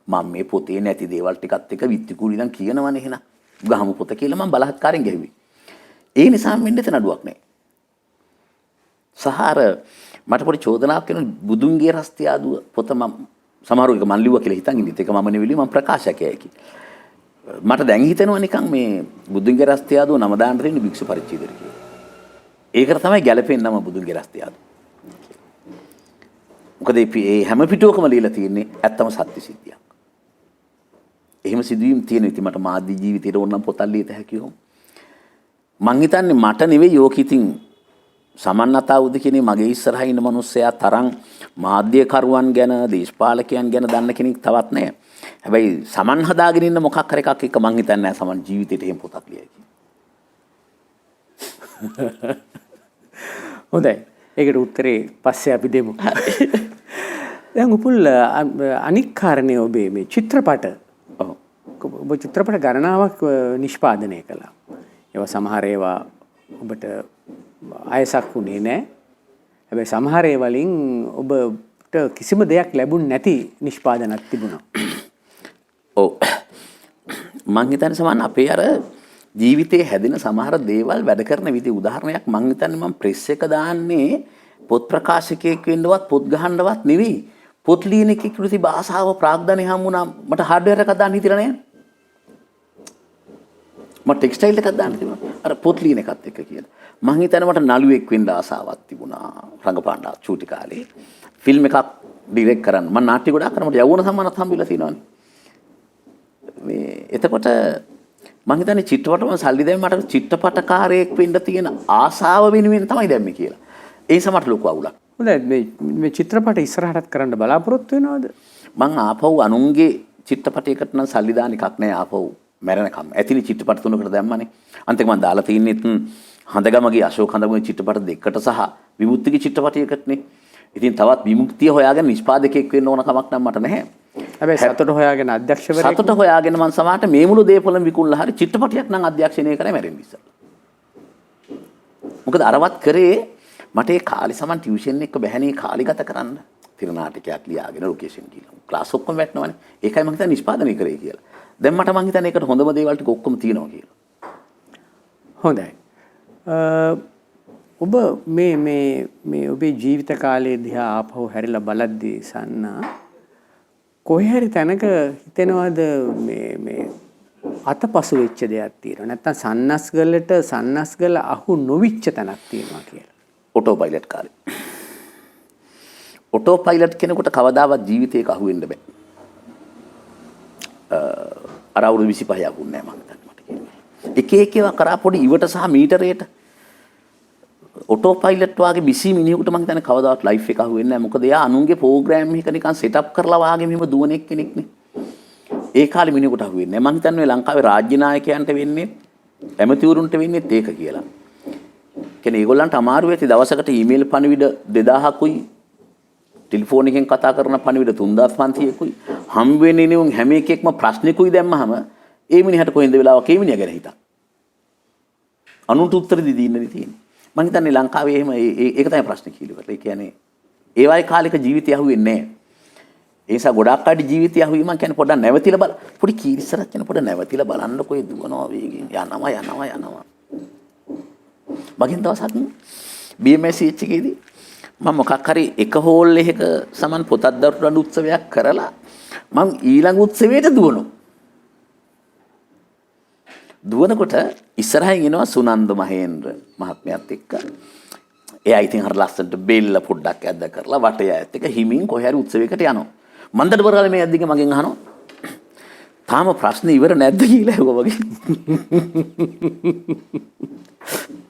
මම මේ පොතේ නැති දේවල් ටිකත් එක විත්ති කූඩු ඉඳන් කියනවනේ එහෙනම්. ගහමු පොත කියලා මං බලහත්කාරයෙන් ගැහුවේ. ඒ නිසා මෙන්න එතන නඩුවක් නෑ. සහාර මට පොඩි චෝදනාවක් වෙන බුදුන්ගේ රස්තිය ආදුව පොත මම සමහරව එක මන් ලිව්වා කියලා හිතන් ඉඳිත් ඒක මම නෙවෙයි මම ප්‍රකාශකයයි කි. මට දැන් හිතෙනවා නිකන් මේ බුදුන්ගේ රස්තිය ආදුව නම දාන්න තියෙන භික්ෂු පරිච්ඡේදය කියලා. ඒකට තමයි ගැළපෙන්නේ නම බුදුන්ගේ රස්තිය ආදුව. මොකද මේ හැම පිටුවකම ලියලා තියෙන්නේ ඇත්තම සත්‍ය සිද්ධියක්. එහෙම සිදුවීම් තියෙන ඉතින් මට මාධ්‍ය ජීවිතේට ඕනනම් පොතක් ලියත හැකියෝ. මං හිතන්නේ මට නෙවෙයි යෝක ඉතින් සමන්නතා උද කියන්නේ මගේ ඉස්සරහා ඉන්න මිනිස්සයා තරම් මාධ්‍ය කරුවන් ගැන දේශපාලකයන් ගැන දන්න කෙනෙක් තවත් නැහැ. හැබැයි සමන් හදාගෙන ඉන්න මොකක් හරි එකක් එක මං හිතන්නේ නැහැ සමන් ජීවිතේට එහෙම පොතක් ලියයි කියලා. හොඳයි. ඒකට උත්තරේ පස්සේ අපි දෙමු. දැන් උපුල් අනික් කාරණේ ඔබේ මේ චිත්‍රපට. ඔබ චිත්‍රපට ගණනාවක් නිෂ්පාදනය කළා. ඒවා සමහර ඒවා ඔබට අයසක් වුණේ නැහැ. හැබැයි සමහර ඒ වලින් ඔබට කිසිම දෙයක් ලැබුණ නැති නිෂ්පාදනක් තිබුණා. ඔව්. මං හිතන්නේ සමහර අපේ අර ජීවිතේ හැදෙන සමහර දේවල් වැඩ කරන විදිහ උදාහරණයක් මං හිතන්නේ මම ප්‍රෙස් එක දාන්නේ පොත් ප්‍රකාශකයෙක් වෙන්නවත් පොත් ගහන්නවත් නෙවෙයි. පොත් ලියන එකේ කෘති භාෂාව ප්‍රාග්ධනය හම්බුණා මට හાર્ඩ්වෙයාර් එකක් දාන්න හිතිලා නෑ. මට ටෙක්ස්ටයිල් එකක් දාන්න තිබුණා. අර පොත් ලියන එකත් එක්ක කියලා. මං හිතන්නේ මට නළුවෙක් වෙන්න ආසාවක් තිබුණා රංගපාන චූටි කාලේ. ෆිල්ම් එකක් ඩිරෙක්ට් කරන්න. මම නාට්‍ය ගොඩක් කරා මට යවුණ සම්මානත් හම්බෙලා තියෙනවානේ. මේ එතකොට මං හිතන්නේ චිත්‍රපටම සල්ලි දැම්ම මට චිත්‍රපටකාරයෙක් වෙන්න තියෙන ආසාව වෙනුවෙන් තමයි දැම්මේ කියලා. ඒ නිසා මට ලොකු අවුලක්. හොඳයි මේ චිත්‍රපට ඉස්සරහටත් කරන්න බලාපොරොත්තු වෙනවද? මං ආපහු අනුන්ගේ චිත්‍රපටයකට නම් සල්ලි දාන එකක් නෑ ආපහු මැරෙනකම්. ඇතිනි චිත්‍රපට තුනකට දැම්මනේ. අන්තිම මං දාලා තින්නේ හඳගමගේ අශෝක හඳගමගේ චිත්‍රපට දෙකකට සහ විමුක්තිගේ චිත්‍රපටයකටනේ. ඉතින් තවත් විමුක්තිය හොයාගෙන නිෂ්පාදකයෙක් වෙන්න ඕන කමක් නම් මට නැහැ. හැබැයි සතුට හොයාගෙන අධ්‍යක්ෂවරයෙක් සතුට හොයාගෙන මං සමහරට මේ මුළු දේපොළම විකුණලා හරි චිත්‍රපටයක් නම් අධ්‍යක්ෂණය කරේ මැරෙන්න ඉස්සෙල්ලා. මොකද අරවත් කරේ මට ඒ කාලේ සමන් ටියුෂන් එක බැහැනේ කාලේ ගත කරන්න. තිර නාටකයක් ලියාගෙන ලොකේෂන් ගිහලා. ක්ලාස් ඔක්කොම වැටෙනවනේ. ඒකයි මං හිතන්නේ නිෂ්පාදනය කරේ කියලා. දැන් මට මං හිතන්නේ ඒකට හොඳම දේවල් ටික ඔක්කොම තියෙනවා කියලා. හොඳයි. ඔබ මේ ඔබේ ජීවිත කාලයේ දිහා ආපහු හැරිලා බලද්දී සන්නා කොහේ හරි තැනක හිතෙනවද මේ අතපසු වෙච්ච දෙයක් තියෙනවා නැත්නම් සන්නස්ගල අහු නොවිච්ච තැනක් තියෙනවා කියලා. ඔටෝ පයිලට් කාලේ. ඔටෝ පයිලට් කෙනෙකුට කවදාවත් ජීවිතේක අහු වෙන්න බෑ. අර අවුරුදු 25 යකුන්නේ නැහැ මම හිතන්නේ මට කියන්නේ. එක ඒවා කරා පොඩි ඉවට සහ මීටරයට ඔටෝ පයිලට් වාගේ බිසි මිනිහෙකුට මම හිතන්නේ කවදාවත් ලයිෆ් එක අහු වෙන්නේ නැහැ. මොකද එයා අනුන්ගේ ප්‍රෝග්‍රෑම් එක නිකන් සෙට් අප් කරලා වාගේ මෙහෙම දුවන කෙනෙක්නේ. ඒ කාලේ මිනිහෙකුට අහු වෙන්නේ නැහැ. මම හිතන්නේ ලංකාවේ රාජ්‍ය නායකයන්ට වෙන්නේ ඇමතිවරුන්ට වෙන්නේ ඒක කියලා. කියන්නේ ඒගොල්ලන්ට අමාරු වෙති දවසකට ඊමේල් පණිවිඩ 2000කුයි ටෙලිෆෝන් එකෙන් කතා කරන පණිවිඩ 3500කුයි හම් වෙන්නේ නෙවුන් හැම එකෙක්ම ප්‍රශ්නිකුයි දැම්මහම ඒ මිනිහට කොහෙන්ද වෙලාවක් ඒ මිනිහා ගැන හිතන්න. අනුන්ට උත්තර දෙන්න තියෙන්නේ. මම හිතන්නේ ලංකාවේ එහෙම ඒක තමයි ප්‍රශ්නේ කියලා. ඒ කියන්නේ ඒ වගේ කාලයක ජීවිතය අහුවෙන්නේ නැහැ. ඒ නිසා ගොඩාක් අය ජීවිතය අහුවීම කියන්නේ පොඩ්ඩක් නැවතිලා බල. පොඩි කීරිසරක් කියන පොඩ්ඩක් නැවතිලා බලන්නකෝ ඒ දුවනවා වේගෙන් යනවා. මගෙන් දවසක් BMS එකේදී මම මොකක් හරි එක හෝල් එකක සමන් පොතක් දරුණු උත්සවයක් කරලා මම ඊළඟ උත්සවයට දුවනකොට ඉස්සරහින් එනවා සුනන්ද මහේන්ද්‍ර මහත්මයාත් එක්ක. එයා ඉතින් හර ලස්සනට බෙල්ල පොඩ්ඩක් ඇද්ද කරලා වටේ ඇත් එක හිමින් කොහේ හරි උත්සවයකට යනවා. මන්දට බරලා මේ ඇද්දිගේ මගෙන් අහනවා. තාම ප්‍රශ්න ඉවර නැද්ද කියලා ඇහුවා වගේ.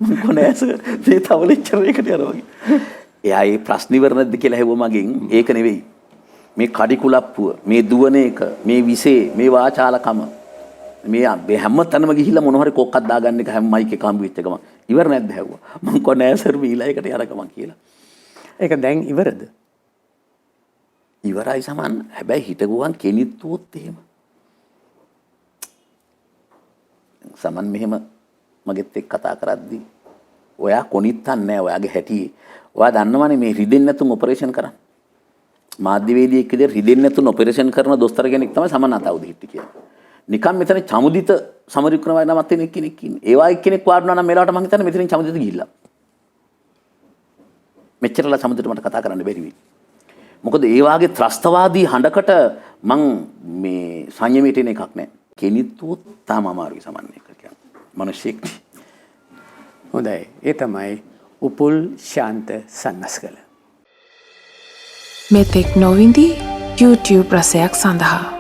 මම කොනෑස මේ තව ලෙක්චර් එකකට යනවා වගේ. එයා ඒ ප්‍රශ්න ඉවර නැද්ද කියලා ඇහුවා මගෙන්. ඒක නෙවෙයි. මේ කඩිකුලප්පුව, මේ දුවන එක, මේ විසේ, මේ වාචාලකම මේ හැම තැනම ගිහිල්ලා මොන හරි කොක්කක් දාගන්න එක හැම මයික් එක හම්බ වෙච්ච ගම ඉවර නැද්ද ඇහුවා. මම කොනෑ සර් මීලායකට යරකම කියලා. ඒක දැන් ඉවරද? ඉවරයි සමන්. හැබැයි හිටගුවන් කෙනිත්තුවොත් එහෙම. සමන් මෙහෙම මගෙත් එක්ක කතා කරද්දී ඔයා කොනිත්තක් නැහැ ඔයාගේ හැටියේ. ඔයා දන්නවනේ මේ රිදෙන්නේ නැතුන් ඔපරේෂන් කරන්න. මාධ්‍යවේදියෙක් විදිහට රිදෙන්නේ නැතුන් ඔපරේෂන් කරන දොස්තර කෙනෙක් තමයි සමන් අතවුද හිටි කියලා. නිකන් මෙතන චමුදිත සමරික්‍රම නමත් කෙනෙක් ඉන්නේ. ඒ වගේ කෙනෙක් වාඩුණා නම් මේලාට මං හිතන්නේ මෙතනින් චමුදිත ගිහිල්ලා. මෙච්චරලා චමුදිත මට කතා කරන්න බැරි වෙයි. මොකද ඒ වාගේ ත්‍රස්තවාදී හඬකට මං මේ සංයමයට එන එකක් නැහැ. කෙනිත්තුත් තාම අමාරුයි සමන් එක කියන්නේ. මිනිස්සෙක්. හොඳයි. ඒ තමයි උපුල් ශාන්ත සන්නස්කල. මෙතෙක් නොවිඳි YouTube රසයක් සඳහා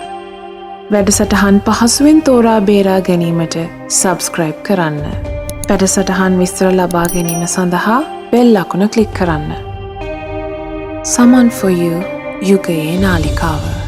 වැඩසටහන් පහසුවෙන් තෝරා බේරා ගැනීමට සබස්ක්‍රයිබ් කරන්න. වැඩසටහන් විස්තර ලබා ගැනීම සඳහා බෙල් අකුණ ක්ලික් කරන්න. Someone for you යුගයේ නාලිකාව.